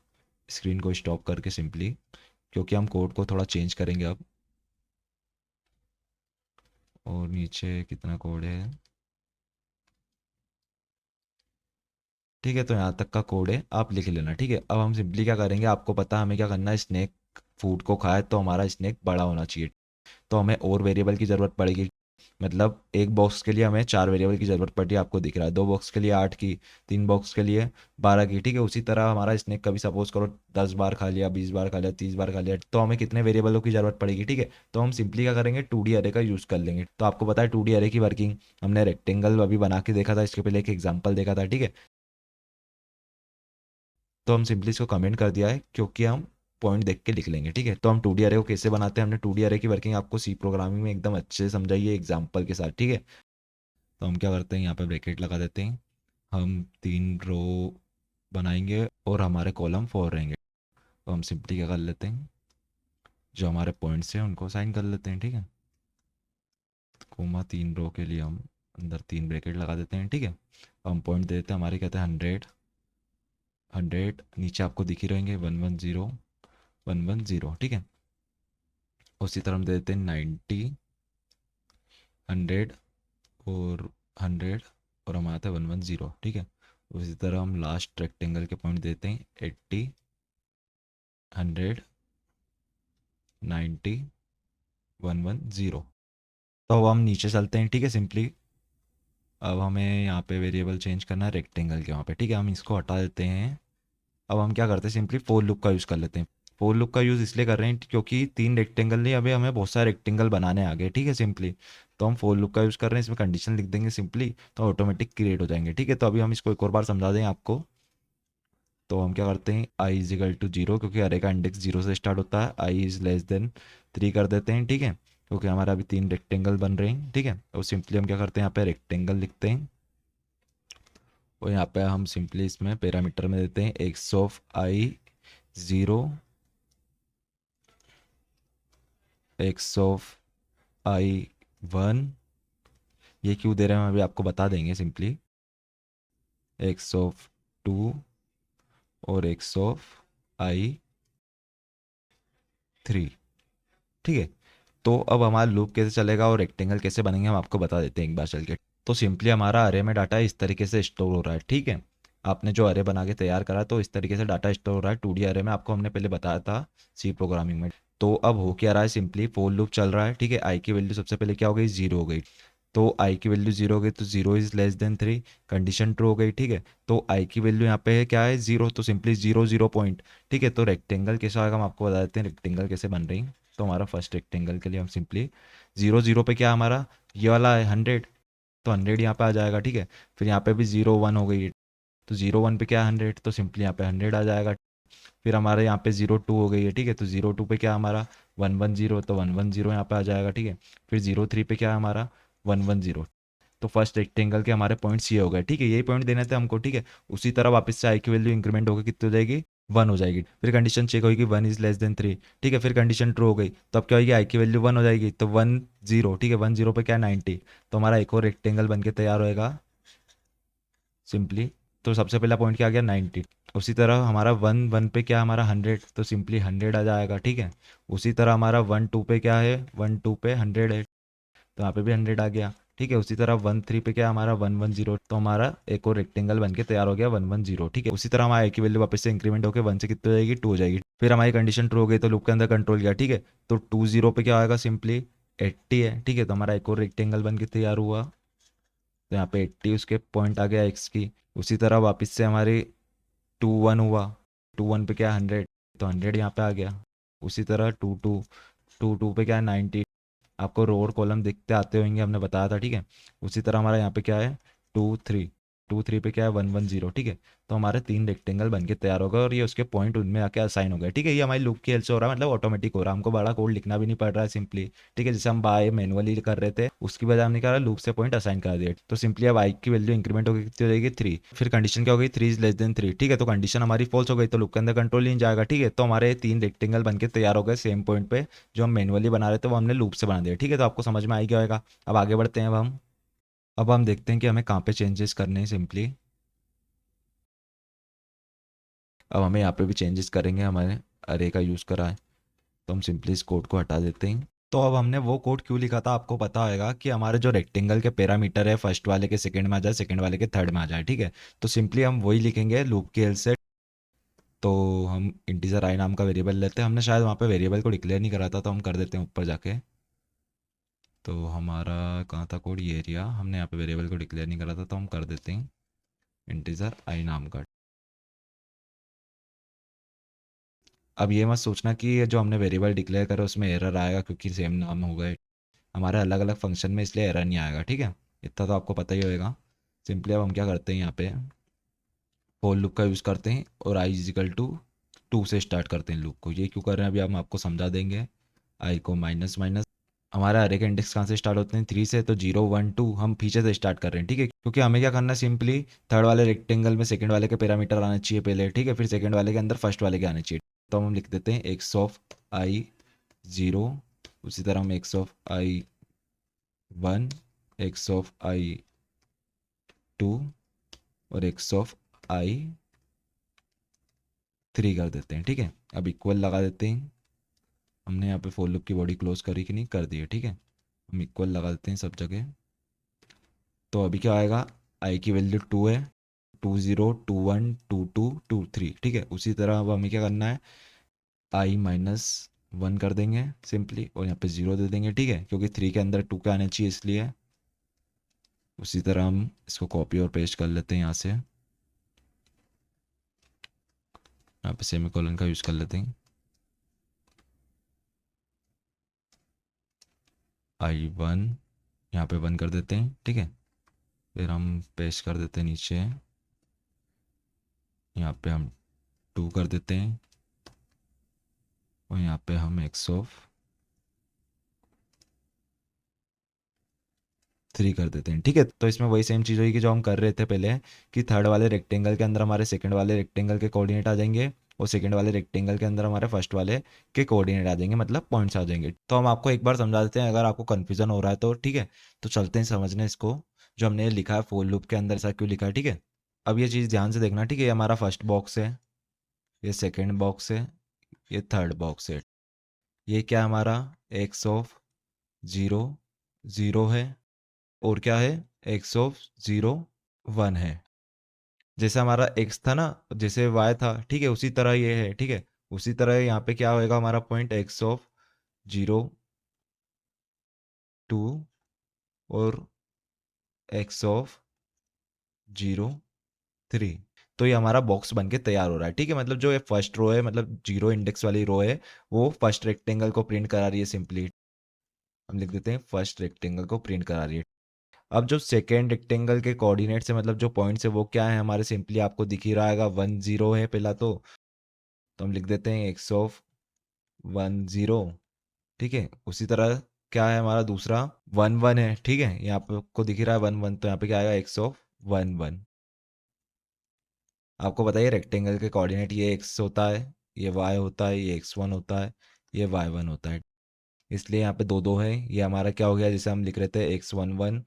स्क्रीन को स्टॉप करके सिंपली, क्योंकि हम कोड को थोड़ा चेंज करेंगे अब। और नीचे कितना कोड है, ठीक है। तो यहाँ तक का कोड है, आप लिख लेना, ठीक है। अब हम सिंपली क्या करेंगे, आपको पता है हमें क्या करना है, स्नेक फूड को खाए तो हमारा स्नेक बड़ा होना चाहिए। तो हमें और वेरिएबल की ज़रूरत पड़ेगी, मतलब एक बॉक्स के लिए हमें 4 वेरिएबल की ज़रूरत पड़ती है, आपको दिख रहा है। 2 बॉक्स के लिए 8 की, 3 बॉक्स के लिए 12 की, ठीक है। उसी तरह हमारा स्नेक कभी सपोज करो 10 बार खा लिया, 20 बार खा लिया, 30 बार खा लिया, तो हमें कितने वेरिएबलों की ज़रूरत पड़ेगी, ठीक है। तो हम सिंपली क्या करेंगे, 2D अरे का यूज़ कर लेंगे। तो आपको पता है 2D अरे की वर्किंग, हमने रेक्टेंगल अभी बना के देखा था, इसके पहले एक एग्जाम्पल देखा था, ठीक है। तो हम सिंपली इसको कमेंट कर दिया है, क्योंकि हम पॉइंट देख के लिख लेंगे, ठीक है। तो हम 2D अरे को कैसे बनाते हैं, हमने 2D अरे की वर्किंग आपको सी प्रोग्रामिंग में एकदम अच्छे से समझाइए एग्जाम्पल के साथ, ठीक है। तो हम क्या करते हैं, यहाँ पे ब्रैकेट लगा देते हैं, हम 3 रो बनाएंगे और हमारे कॉलम 4 रहेंगे। तो हम सिंपली क्या कर लेते हैं, जो हमारे पॉइंट्स हैं उनको साइन कर लेते हैं, ठीक है। कोमा 3 रो के लिए हम अंदर 3 ब्रैकेट लगा देते हैं, ठीक है। हम पॉइंट दे देते हैं, हमारे कहते हैं 100, 100, नीचे आपको दिख ही रहेंगे 110, 110, ठीक है। उसी तरह हम दे देते हैं 90, 100 और 100, और हम आता है 110, ठीक है। उसी तरह हम लास्ट रेक्टेंगल के पॉइंट देते हैं 80, 100, 90, 110। तो अब हम नीचे चलते हैं, ठीक है। सिंपली अब हमें यहाँ पे वेरिएबल चेंज करना है रेक्टेंगल के वहाँ पे, ठीक है। हम इसको हटा देते हैं। अब हम क्या करते हैं, सिंपली फोर लूप का यूज़ कर लेते हैं। फोर लूप का यूज़ इसलिए कर रहे हैं क्योंकि 3 रेक्टेंगल नहीं, अभी हमें बहुत सारे रेक्टेंगल बनाने आ गए, ठीक है। सिंपली तो हम फोर लूप का यूज़ कर रहे हैं, इसमें कंडीशन लिख देंगे सिंपली, तो ऑटोमेटिक क्रिएट हो जाएंगे, ठीक है। तो अभी हम इसको एक और बार समझा दें आपको। तो हम क्या करते हैं, आई इज इक्वल टू 0, क्योंकि अरे का इंडेक्स 0 से स्टार्ट होता है, आई इज़ लेस देन 3 कर देते हैं, ठीक है। क्योंकि हमारा अभी 3 रेक्टेंगल बन रहे हैं, ठीक है। और सिंपली हम क्या करते हैं, यहाँ पे रेक्टेंगल लिखते हैं, और यहाँ पे हम सिंपली इसमें पैरामीटर में देते हैं x of i 0, x of i 1। ये क्यों दे रहे हैं हम अभी आपको बता देंगे, सिंपली एक्स ऑफ 2 और एक्स ऑफ आई 3, ठीक है। तो अब हमारा लूप कैसे चलेगा और रेक्टेंगल कैसे बनेंगे हम आपको बता देते हैं एक बार चल के। तो सिंपली हमारा अरे में डाटा इस तरीके से स्टोर हो रहा है, ठीक है। आपने जो अरे बना के तैयार करा तो इस तरीके से डाटा स्टोर हो रहा है 2D अरे में, आपको हमने पहले बताया था सी प्रोग्रामिंग में। तो अब हो क्या रहा है, सिंपली फोर लूप चल रहा है, ठीक है। आई की वैल्यू सबसे पहले क्या हो गई, 0 हो गई। तो आई की वैल्यू 0 हो गई, तो 0 is less than 3, condition true हो गई, ठीक है। तो आई की वैल्यू यहाँ पे है क्या है, 0, तो सिंपली 0 0 पॉइंट, ठीक है। तो रेक्टेंगल कैसे आएगा हम आपको बता देते हैं, रेक्टेंगल कैसे बन रही। तो हमारा फर्स्ट रेक्टेंगल के लिए हम सिंपली 0 0 पे क्या हमारा ये वाला है 100, तो 100 यहाँ पे आ जाएगा, ठीक है। फिर यहाँ पे भी 0 1 हो गई, तो 0 1 पे क्या है 100, तो सिंपली यहाँ पे 100 आ जाएगा। फिर हमारे यहाँ पे 0 2 हो गई है, ठीक है। तो 0 2 पे क्या हमारा 110, तो 110 यहाँ पे आ जाएगा, ठीक है। फिर 0 3 पे क्या है हमारा 110, तो फर्स्ट रेक्टेंगल के हमारे पॉइंट्स ये हो गए, ठीक है, यही पॉइंट देने थे हमको, ठीक है। उसी तरह वापस से आई की वैल्यू इंक्रीमेंट होकर कितनी हो जाएगी, 1 हो जाएगी। फिर कंडीशन चेक होगी 1 = 3, ठीक है। फिर कंडीशन ट्रू हो गई तो अब क्या होगी, आई की वैल्यू 1 हो जाएगी, तो 1 0, ठीक है, 1 0 पे क्या है 90, तो हमारा एक और रेक्टेंगल बन के तैयार होएगा सिंपली। तो सबसे पहला पॉइंट क्या आ गया 90। उसी तरह हमारा 1 1 पे क्या है हमारा 100, तो सिंपली 100 आ जाएगा, ठीक है। उसी तरह हमारा 1 2 पे क्या है, 1 2 पे 100 है, तो यहाँ पे भी 100 आ गया, ठीक है। उसी तरह 1 3 पे क्या है हमारा 1 1 0, तो हमारा एक और रेक्टेंगल बन के तैयार हो गया 1 1 0, ठीक है। उसी तरह हमारे की वैल्यू वापस से इंक्रीमेंट होकर 1 से कितनी हो जाएगी, 2 हो जाएगी। फिर हमारी कंडीशन ट्रू हो गई तो लूप के अंदर कंट्रोल किया, ठीक है। तो 2 0 पे क्या आएगा, सिंपली 80 है, ठीक है। तो हमारा एक और रेक्टेंगल बन के तैयार हुआ, तो यहाँ पे 80 उसके पॉइंट आ गया एक्स की। उसी तरह वापस से हमारी 2 1 हुआ, 2 1 पे क्या है 100, तो 100 यहाँ पे आ गया। उसी तरह 2 2, 2 2 पे क्या है 90, आपको रो और कॉलम दिखते आते होंगे, हमने बताया था, ठीक है। उसी तरह हमारा यहाँ पे क्या है 2 3, 2 3 पे क्या है 1 1 0, ठीक है। तो हमारे 3 रेक्टेंगल बन के तैयार होगा और ये उसके पॉइंट उनमें आके असाइन हो गए, ठीक है। ये हमारी लूप की हेल्प से हो रहा है, मतलब ऑटोमेटिक हो रहा है, हमको बड़ा कोड लिखना भी नहीं पड़ रहा है सिंपली, ठीक है। जैसे हम बाय मैनुअली कर रहे थे उसकी बजाय हमने क्या लूप से पॉइंट असाइन कर दिए, तो सिंपली अब आई की वैल्यू इंक्रीमेंट होगी, कितनी हो जाएगी 3। फिर कंडीशन क्या हो गई 3 <3, ठीक है। तो कंडीशन हमारी फॉल्स हो गई तो लूप के अंदर कंट्रोल नहीं जाएगा, ठीक है। तो हमारे 3 रेक्टेंगल बन के तैयार हो गए सेम पॉइंट पे, जो हम मैनुअली बना रहे थे वो हमने लूप से बना दिया, ठीक है। तो आपको समझ में आई गया होगा। अब आगे बढ़ते हैं। अब हम देखते हैं कि हमें कहाँ पे चेंजेस करने हैं सिंपली। अब हमें यहाँ पे भी चेंजेस करेंगे, हमारे अरे का यूज़ करा है, तो हम सिंपली इस कोड को हटा देते हैं। तो अब हमने वो कोड क्यों लिखा था आपको पता होगा कि हमारे जो रेक्टेंगल के पैरामीटर है फर्स्ट वाले के सेकंड में आ जाए, सेकंड वाले के थर्ड में आ जाए, ठीक है। तो सिंपली हम वही लिखेंगे लूप की हेल्प से। तो हम इंटीजर आई नाम का वेरिएबल लेते हैं, हमने शायद वहाँ पे वेरिएबल को डिक्लेयर नहीं करा था, तो हम कर देते हैं ऊपर जाके। तो हमारा कहाँ था कोड, ये एरिया, हमने यहाँ पे वेरिएबल को डिक्लेयर नहीं करा था, तो हम कर देते हैं इंटीजर आई नाम का। अब ये मत सोचना कि ये जो हमने वेरिएबल डिक्लेयर करा उसमें एरर आएगा, क्योंकि सेम नाम हो गए हमारे अलग अलग फंक्शन में, इसलिए एरर नहीं आएगा, ठीक है। इतना तो आपको पता ही होएगा। सिंपली अब हम क्या करते हैं, यहाँ पे फॉर लूप का यूज़ करते हैं और आई इजिकल टू 2 से स्टार्ट करते हैं लूप को। ये क्यों कर रहे हैं अभी हम आपको समझा देंगे। आई को माइनस माइनस, हमारा अरे के इंडेक्स कहाँ से स्टार्ट होते हैं 3 से, तो 0 1 2 हम पीछे से स्टार्ट कर रहे हैं, ठीक है। क्योंकि हमें क्या करना है, सिंपली थर्ड वाले रेक्टेंगल में सेकंड वाले के पैरामीटर आना चाहिए पहले, ठीक है। फिर सेकंड वाले के अंदर फर्स्ट वाले के आने चाहिए, तो हम लिख देते हैं एक्स ऑफ आई 0। उसी तरह हम x of i 1, x of i 2 और एक्स ऑफ आई 3 कर देते हैं, ठीक है। अब इक्वल लगा देते हैं, हमने यहाँ पे फॉर लूप की बॉडी क्लोज करी कि नहीं, कर दी है, ठीक है। हम इक्वल लगा देते हैं सब जगह। तो अभी क्या आएगा, आई की वैल्यू 2 है, 2 0 2 1 2 2 2 3, ठीक है। उसी तरह अब हमें क्या करना है, आई -1 कर देंगे सिंपली, और यहाँ पे 0 दे देंगे, ठीक है, क्योंकि 3 के अंदर 2 के आने चाहिए इसलिए। उसी तरह हम इसको कॉपी और पेस्ट कर लेते हैं यहाँ से, यहाँ पे सेमीकोलन का यूज़ कर लेते हैं। I1 यहाँ पे 1 कर देते हैं, ठीक है। फिर हम पेस्ट कर देते हैं नीचे, यहाँ पे हम 2 कर देते हैं, और यहाँ पे हम एक्स ऑफ 3 कर देते हैं, ठीक है। तो इसमें वही सेम चीज़ होगी कि जो हम कर रहे थे पहले, कि थर्ड वाले रेक्टेंगल के अंदर हमारे सेकंड वाले रेक्टेंगल के कोऑर्डिनेट आ जाएंगे, और सेकंड वाले रेक्टेंगल के अंदर हमारे फर्स्ट वाले के कोऑर्डिनेट आ जाएंगे, मतलब पॉइंट्स आ जाएंगे। तो हम आपको एक बार समझा देते हैं, अगर आपको कन्फ्यूजन हो रहा है तो, ठीक है। तो चलते हैं समझने इसको, जो हमने लिखा है फोर लूप के अंदर ऐसा क्यों लिखा है, ठीक है। अब ये चीज़ ध्यान से देखना, ठीक है। ये हमारा फर्स्ट बॉक्स है, ये सेकेंड बॉक्स है, ये थर्ड बॉक्स है। ये क्या है हमारा, एक्स ऑफ 0 0 है, और क्या है, एक्स ऑफ 0 1 है। जैसे हमारा एक्स था ना, जैसे वाई था, ठीक है, उसी तरह ये है, ठीक है। उसी तरह यहाँ पे क्या होएगा हमारा पॉइंट, एक्स ऑफ 0 2 और एक्स ऑफ 0 3। तो ये हमारा बॉक्स बन के तैयार हो रहा है, ठीक है। मतलब जो ये फर्स्ट रो है, मतलब 0 इंडेक्स वाली रो है, वो फर्स्ट रेक्टेंगल को प्रिंट करा रही है सिंपली। हम लिख देते हैं फर्स्ट रेक्टेंगल को प्रिंट करा रही है। अब जो सेकेंड रेक्टेंगल के कोऑर्डिनेट्स है, मतलब जो पॉइंट्स है, वो क्या है हमारे, सिंपली आपको दिख ही रहा है 1 0 है पहला, तो हम लिख देते हैं एक्स ऑफ 1 0, ठीक है। उसी तरह क्या है हमारा दूसरा 1 1 है, ठीक है, यहाँ पे आपको दिख ही रहा है 1 1, तो यहाँ पे क्या आएगा एक्स ऑफ 1 1। आपको बताइए रेक्टेंगल के कोऑर्डिनेट ये एक्स होता है, ये वाई होता है, ये x1 होता है, ये y1 होता है, इसलिए यहाँ पे दो दो है। ये हमारा क्या हो गया, जिसे हम लिख रहे थे x11,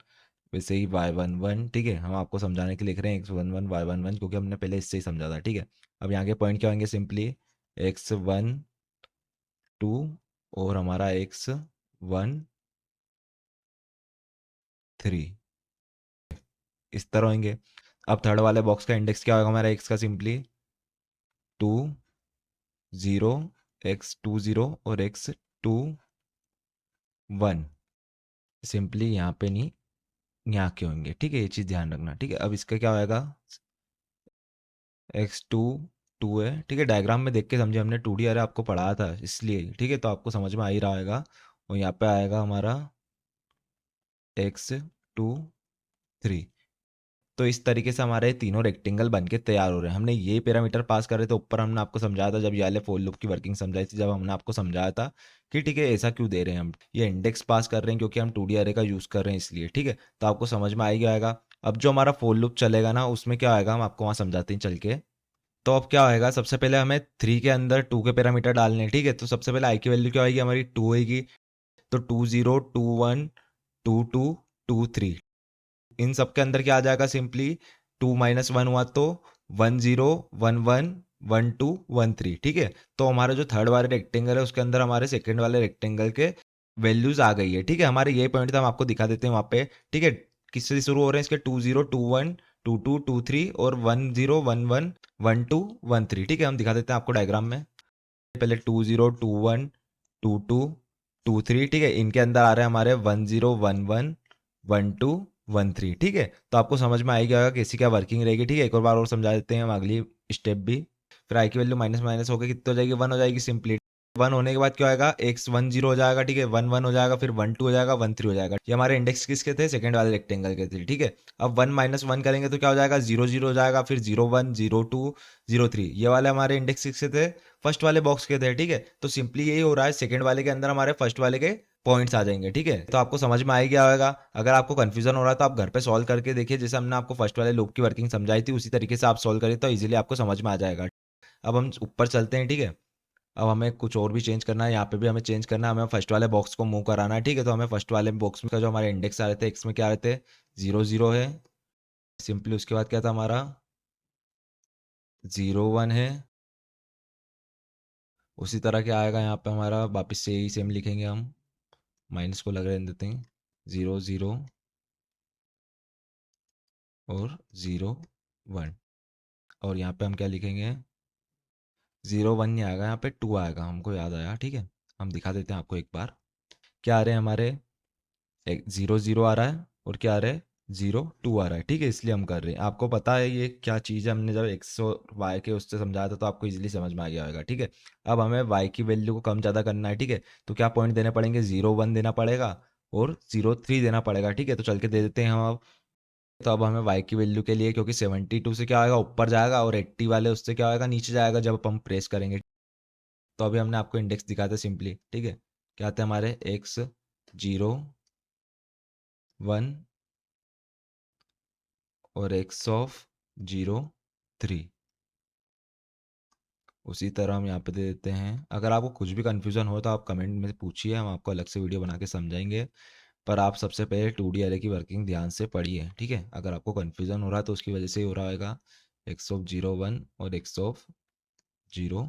वैसे ही y11, ठीक है। हम आपको समझाने के लिए लिख रहे हैं x11 y11 क्योंकि हमने पहले इससे ही समझा था, ठीक है। अब यहाँ के पॉइंट क्या होंगे, सिंपली x12 और हमारा x13 इस तरह होंगे। अब थर्ड वाले बॉक्स का इंडेक्स क्या होगा हमारा x का, सिंपली 2 0 x20 और x21, सिंपली यहाँ पे नहीं यहाँ के होंगे, ठीक है। ये चीज़ ध्यान रखना, ठीक है। अब इसका क्या होएगा, x2 है, ठीक है। डायग्राम में देख के समझे, हमने 2D अरे आपको पढ़ाया था इसलिए, ठीक है, तो आपको समझ में आ ही रहा होगा। और यहाँ पे आएगा हमारा x23। तो इस तरीके से हमारे तीनों रेक्टेंगल बन के तैयार हो रहे हैं। हमने ये पैरामीटर पास करे थे ऊपर, हमने आपको समझाया था जब ये वाले फोर लूप की वर्किंग समझाई थी, जब हमने आपको समझाया था कि ठीक है ऐसा क्यों दे रहे हैं हम, ये इंडेक्स पास कर रहे हैं क्योंकि हम 2D अरे का यूज़ कर रहे हैं इसलिए, ठीक है। तो आपको समझ में आ ही जाएगा। अब जो हमारा फोर लूप चलेगा ना, उसमें क्या आएगा, हम आपको वहाँ समझाते हैं चल के। तो अब क्या होएगा, सबसे पहले हमें 3 के अंदर 2 के पैरामीटर डालने हैं, ठीक है। तो सबसे पहले आई की वैल्यू क्या होगी, हमारी 2 होगी। तो 20 21 22 23, इन सब के अंदर क्या आ जाएगा, सिंपली 2 - 1 हुआ तो 10 11 12 13, ठीक है। तो हमारा जो थर्ड वाले रेक्टेंगल है उसके अंदर हमारे सेकंड वाले रेक्टेंगल के वैल्यूज आ गई है, ठीक है। हमारे ये पॉइंट था, हम आपको दिखा देते हैं वहाँ पे, ठीक है। किससे शुरू हो रहे हैं इसके, 20 21 22 23 और 10 11 12 13, ठीक है। हम दिखा देते हैं आपको डायग्राम में। पहले 20 21 22 23, ठीक है। इनके अंदर आ रहे हैं हमारे 10 11 12 13, ठीक है। तो आपको समझ में आ ही गया होगा कैसी क्या वर्किंग रहेगी, ठीक है। एक और बार और समझा देते हैं हम अगली स्टेप भी। फिर आई की वैल्यू माइनस माइनस होकर कितनी हो जाएगी, 1 हो जाएगी सिंपली। 1 होने के बाद क्या होगा, x10 हो जाएगा, ठीक है, 1 1 हो जाएगा, फिर 1 2 हो जाएगा, 1 3 हो जाएगा। ये हमारे इंडेक्स किसके थे, सेकंड वाले रेक्टेंगल के थे, ठीक है। अब 1 - 1 करेंगे तो क्या हो जाएगा, 0 0 हो जाएगा, फिर 0 1 0 2 0 3। ये वाले हमारे इंडेक्स किसके थे, फर्स्ट वाले बॉक्स के थे, ठीक है। तो सिंपली यही हो रहा है, सेकंड वाले के अंदर हमारे फर्स्ट वाले के पॉइंट्स आ जाएंगे, ठीक है। तो आपको समझ में आ ही गया होगा। अगर आपको कंफ्यूजन हो रहा है तो आप घर पे सॉल्व करके देखिए, जैसे हमने आपको फर्स्ट वाले लूप की वर्किंग समझाई थी उसी तरीके से आप सॉल्व करें तो इजीली आपको समझ में आ जाएगा। अब हम ऊपर चलते हैं, ठीक है। अब हमें कुछ और भी चेंज करना है, यहाँ पे भी हमें चेंज करना है, हमें फर्स्ट वाले बॉक्स को मूव कराना है, ठीक है। तो हमें फर्स्ट वाले बॉक्स में का जो हमारे इंडेक्स आ रहे थे एक्स में क्या आ रहे थे, 0 0 है सिंपली। उसके बाद क्या था हमारा 0 1 है। उसी तरह क्या आएगा यहाँ पे हमारा, वापस से यही सेम लिखेंगे हम, माइनस को लग रहे देते हैं, 0 0 और 0 1। और यहाँ पे हम क्या लिखेंगे, 0 1 नहीं आएगा, यहाँ पे 2 आएगा, हमको याद आया, ठीक है। हम दिखा देते हैं आपको एक बार। क्या आ रहे हैं हमारे, 0 0 आ रहा है और क्या आ रहा है, 0 2 आ रहा है, ठीक है। इसलिए हम कर रहे हैं, आपको पता है ये क्या चीज़ है, हमने जब एक्स और वाई के उससे समझाया था तो आपको इजीली समझ में आ गया होगा, ठीक है। अब हमें वाई की वैल्यू को कम ज़्यादा करना है, ठीक है। तो क्या पॉइंट देने पड़ेंगे, 0 1 देना पड़ेगा और 0 3 देना पड़ेगा, ठीक है। तो चल के दे देते हैं हम अब। तो अब हमें वाई की वैल्यू के लिए, क्योंकि 72 से क्या आएगा ऊपर जाएगा और 80 वाले उससे क्या आएगा नीचे जाएगा जब हम प्रेस करेंगे। तो अभी हमने आपको इंडेक्स दिखाते सिंपली, ठीक है। क्या आते हैं हमारे x0 1 और x ऑफ 0 3। उसी तरह हम यहाँ पे दे देते हैं। अगर आपको कुछ भी कन्फ्यूज़न हो तो आप कमेंट में पूछिए, हम आपको अलग से वीडियो बना के समझाएंगे। पर आप सबसे पहले 2D अरे की वर्किंग ध्यान से पढ़िए, ठीक है। अगर आपको कन्फ्यूज़न हो रहा है तो उसकी वजह से ही हो रहा होगा, एक्स ऑफ 0 1 और एक्स ऑफ 0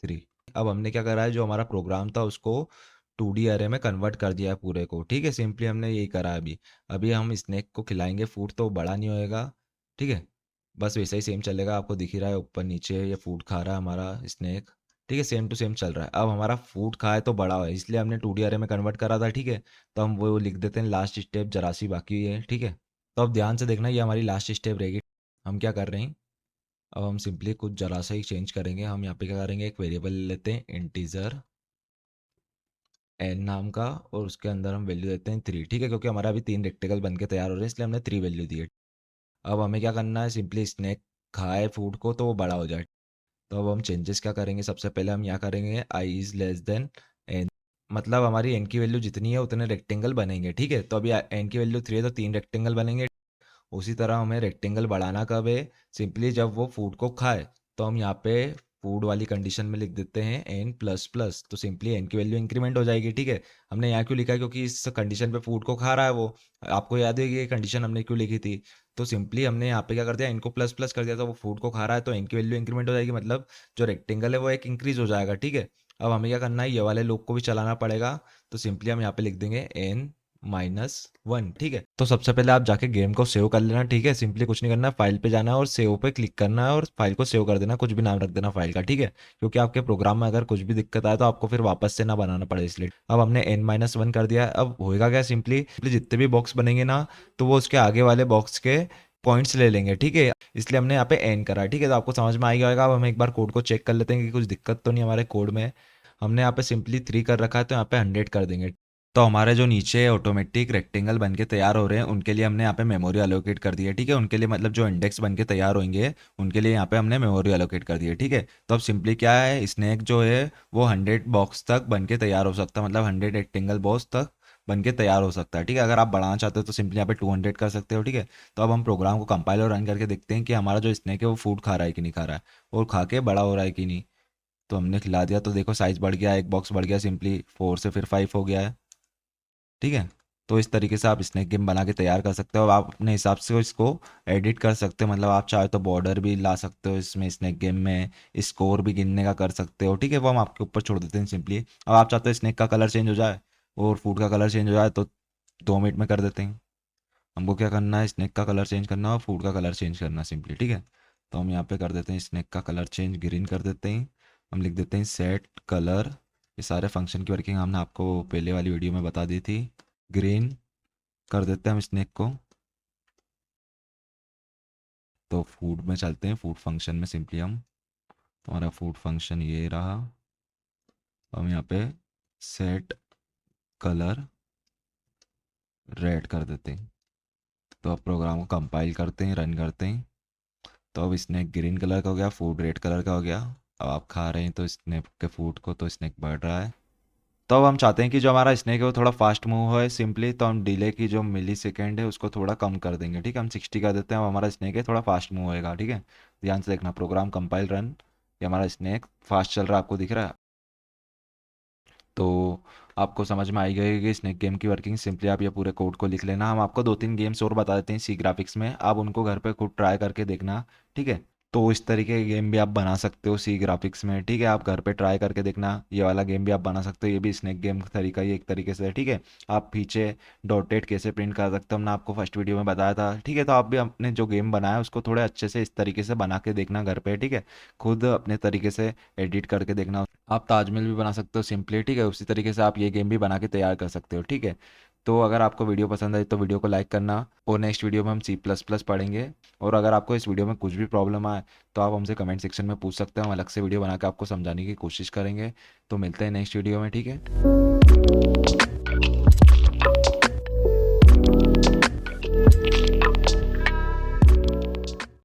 3। अब हमने क्या करा है, जो हमारा प्रोग्राम था उसको 2D अरे में कन्वर्ट कर दिया है पूरे को, ठीक है। सिंपली हमने यही करा है अभी। अभी हम स्नैक को खिलाएंगे फूड तो बड़ा नहीं होएगा, ठीक है। बस वैसा ही सेम चलेगा, आपको दिख ही रहा है ऊपर नीचे ये फूड खा रहा है हमारा स्नैक, ठीक है। सेम टू सेम चल रहा है। अब हमारा फूड खाए तो बड़ा हो, इसलिए हमने 2D अरे में कन्वर्ट करा था, ठीक है। तो हम वो लिख देते हैं, लास्ट स्टेप जरा सी बाकी है, ठीक है। तो अब ध्यान से देखना, ये हमारी लास्ट स्टेप रहेगी। हम क्या कर रहे हैं, अब हम सिंपली कुछ जरा सा ही चेंज करेंगे। हम यहाँ पे क्या करेंगे, एक वेरिएबल लेते हैं इंटीजर एन नाम का, और उसके अंदर हम वैल्यू देते हैं 3, ठीक है। क्योंकि हमारा अभी 3 रेक्टेंगल बन के तैयार हो रहे हैं इसलिए हमने 3 वैल्यू दी है। अब हमें क्या करना है, सिंपली स्नैक खाए फूड को तो वो बड़ा हो जाए। तो अब हम चेंजेस क्या करेंगे, सबसे पहले हम यहाँ करेंगे I is less than N, मतलब हमारी एन की वैल्यू जितनी है उतने रेक्टेंगल बनेंगे, ठीक है। तो अभी एन की वैल्यू 3 है तो 3 रेक्टेंगल बनेंगे। उसी तरह हमें रेक्टेंगल बढ़ाना कब है, सिंपली जब वो फूड को खाए। तो हम यहाँ पे फूड वाली कंडीशन में लिख देते हैं एन प्लस प्लस, तो सिंपली एन की वैल्यू इंक्रीमेंट हो जाएगी, ठीक है। हमने यहाँ क्यों लिखा है, क्योंकि इस कंडीशन पे फूड को खा रहा है वो। आपको याद है कि ये कंडीशन हमने क्यों लिखी थी। तो सिंपली हमने यहाँ पे क्या कर दिया, इनको प्लस प्लस कर दिया, तो वो फूड को खा रहा है तो एन की वैल्यू इंक्रीमेंट हो जाएगी, मतलब जो रेक्टेंगल है वो एक इंक्रीज हो जाएगा, ठीक है। अब हमें क्या करना है, ये वाले लूप को भी चलाना पड़ेगा। तो सिंपली हम यहाँ पे लिख देंगे एन -1, ठीक है। तो सबसे पहले आप जाके गेम को सेव कर लेना, ठीक है। सिंपली कुछ नहीं करना है, फाइल पे जाना है और सेव पे क्लिक करना है और फाइल को सेव कर देना, कुछ भी नाम रख देना फाइल का, ठीक है। क्योंकि आपके प्रोग्राम में अगर कुछ भी दिक्कत आए तो आपको फिर वापस से ना बनाना पड़े, इसलिए। अब हमने n-1 कर दिया है। अब होएगा क्या, सिंपली जितने भी बॉक्स बनेंगे ना, तो वो उसके आगे वाले बॉक्स के पॉइंट्स ले लेंगे, ठीक है। इसलिए हमने यहाँ पे एन करा है, ठीक है। तो आपको समझ में आ गया होगा। अब हम एक बार कोड को चेक कर लेते हैं कि कुछ दिक्कत तो नहीं हमारे कोड में। हमने यहाँ पे सिंपली 3 कर रखा है, तो यहाँ पे 100 कर देंगे। तो हमारे जो नीचे ऑटोमेटिक रेक्टेंगल बन के तैयार हो रहे हैं उनके लिए हमने यहाँ पे मेमोरी अलोकेट कर दी है, ठीक है। उनके लिए मतलब जो इंडेक्स बन के तैयार होंगे उनके लिए यहाँ पे हमने मेमोरी अलोकेट कर दी है, ठीक है। तो अब सिंपली क्या है, स्नैक जो है वो 100 बॉक्स तक बन के तैयार हो सकता है, मतलब 100 रेक्टेंगल बॉक्स तक बन के तैयार हो सकता है, ठीक है। अगर आप बढ़ाना चाहते हो तो सिंपली यहाँ पे 200 कर सकते हो, ठीक है। तो अब हम प्रोग्राम को कंपाइल और रन करके देखते हैं कि हमारा जो स्नैक है वो फूड खा रहा है कि नहीं खा रहा है, और खा के बड़ा हो रहा है कि नहीं। तो हमने खिला दिया तो देखो साइज बढ़ गया, एक बॉक्स बढ़ गया, सिंपली 4 से फिर 5 हो गया है, ठीक है। तो इस तरीके से आप स्नैक गेम बना के तैयार कर सकते हो। अब आप अपने हिसाब से इसको एडिट कर सकते हो, मतलब आप चाहे तो बॉर्डर भी ला सकते हो इसमें, स्नैक गेम में स्कोर भी गिनने का कर सकते हो, ठीक है। वो हम आपके ऊपर छोड़ देते हैं सिंपली। अब आप चाहते हो स्नैक का कलर चेंज हो जाए और फूड का कलर चेंज हो जाए तो 2 मिनट में कर देते हैं। हमको क्या करना है, स्नैक का कलर चेंज करना और फूड का कलर चेंज करना सिंपली, ठीक है। तो हम यहाँ पे कर देते हैं स्नैक का कलर चेंज ग्रीन कर देते हैं। हम लिख देते हैं सेट कलर, ये सारे फंक्शन की वर्किंग हमने आपको पहले वाली वीडियो में बता दी थी। ग्रीन कर देते हैं हम स्नैक को। तो फूड में चलते हैं, फूड फंक्शन में सिंपली हम, हमारा फूड फंक्शन ये रहा। हम यहाँ पे सेट कलर रेड कर देते हैं। तो अब प्रोग्राम को कंपाइल करते हैं, रन करते हैं। तो अब स्नैक ग्रीन कलर का हो गया, फूड रेड कलर का हो गया। अब आप खा रहे हैं तो स्नैक के फूड को, तो स्नैक बढ़ रहा है। तो अब हम चाहते हैं कि जो हमारा स्नैक है वो थोड़ा फास्ट मूव हो सिंपली, तो हम डिले की जो मिली सेकेंड है उसको थोड़ा कम कर देंगे, ठीक है। हम 60 कर देते हैं, अब हमारा स्नैक है थोड़ा फास्ट मूव होएगा, ठीक है। ध्यान से देखना, प्रोग्राम कंपाइल रन, ये हमारा स्नैक फास्ट चल रहा है, आपको दिख रहा है। तो आपको समझ में आई गई कि स्नैक गेम की वर्किंग। सिंपली आप ये पूरे कोड को लिख लेना। हम आपको 2-3 गेम्स और बता देते हैं सी ग्राफिक्स में, आप उनको घर पे खुद ट्राई करके देखना, ठीक है। तो इस तरीके के गेम भी आप बना सकते हो सी ग्राफिक्स में, ठीक है। आप घर पे ट्राई करके देखना, ये वाला गेम भी आप बना सकते हो, ये भी स्नैक गेम का तरीका ही एक तरीके से है, ठीक है। आप पीछे डॉटेड कैसे प्रिंट कर सकते हो हमने आपको फर्स्ट वीडियो में बताया था, ठीक है। तो आप भी अपने जो गेम बनाया उसको थोड़े अच्छे से इस तरीके से बना के देखना घर पे, ठीक है। खुद अपने तरीके से एडिट करके देखना। आप ताजमहल भी बना सकते हो सिंपली, ठीक है। उसी तरीके से आप ये गेम भी बना के तैयार कर सकते हो, ठीक है। तो अगर आपको वीडियो पसंद आई तो वीडियो को लाइक करना, और नेक्स्ट वीडियो में हम C++ पढ़ेंगे। और अगर आपको इस वीडियो में कुछ भी प्रॉब्लम आए तो आप हमसे कमेंट सेक्शन में पूछ सकते हैं, हम अलग से वीडियो बना के आपको समझाने की कोशिश करेंगे। तो मिलते हैं नेक्स्ट वीडियो में, ठीक है।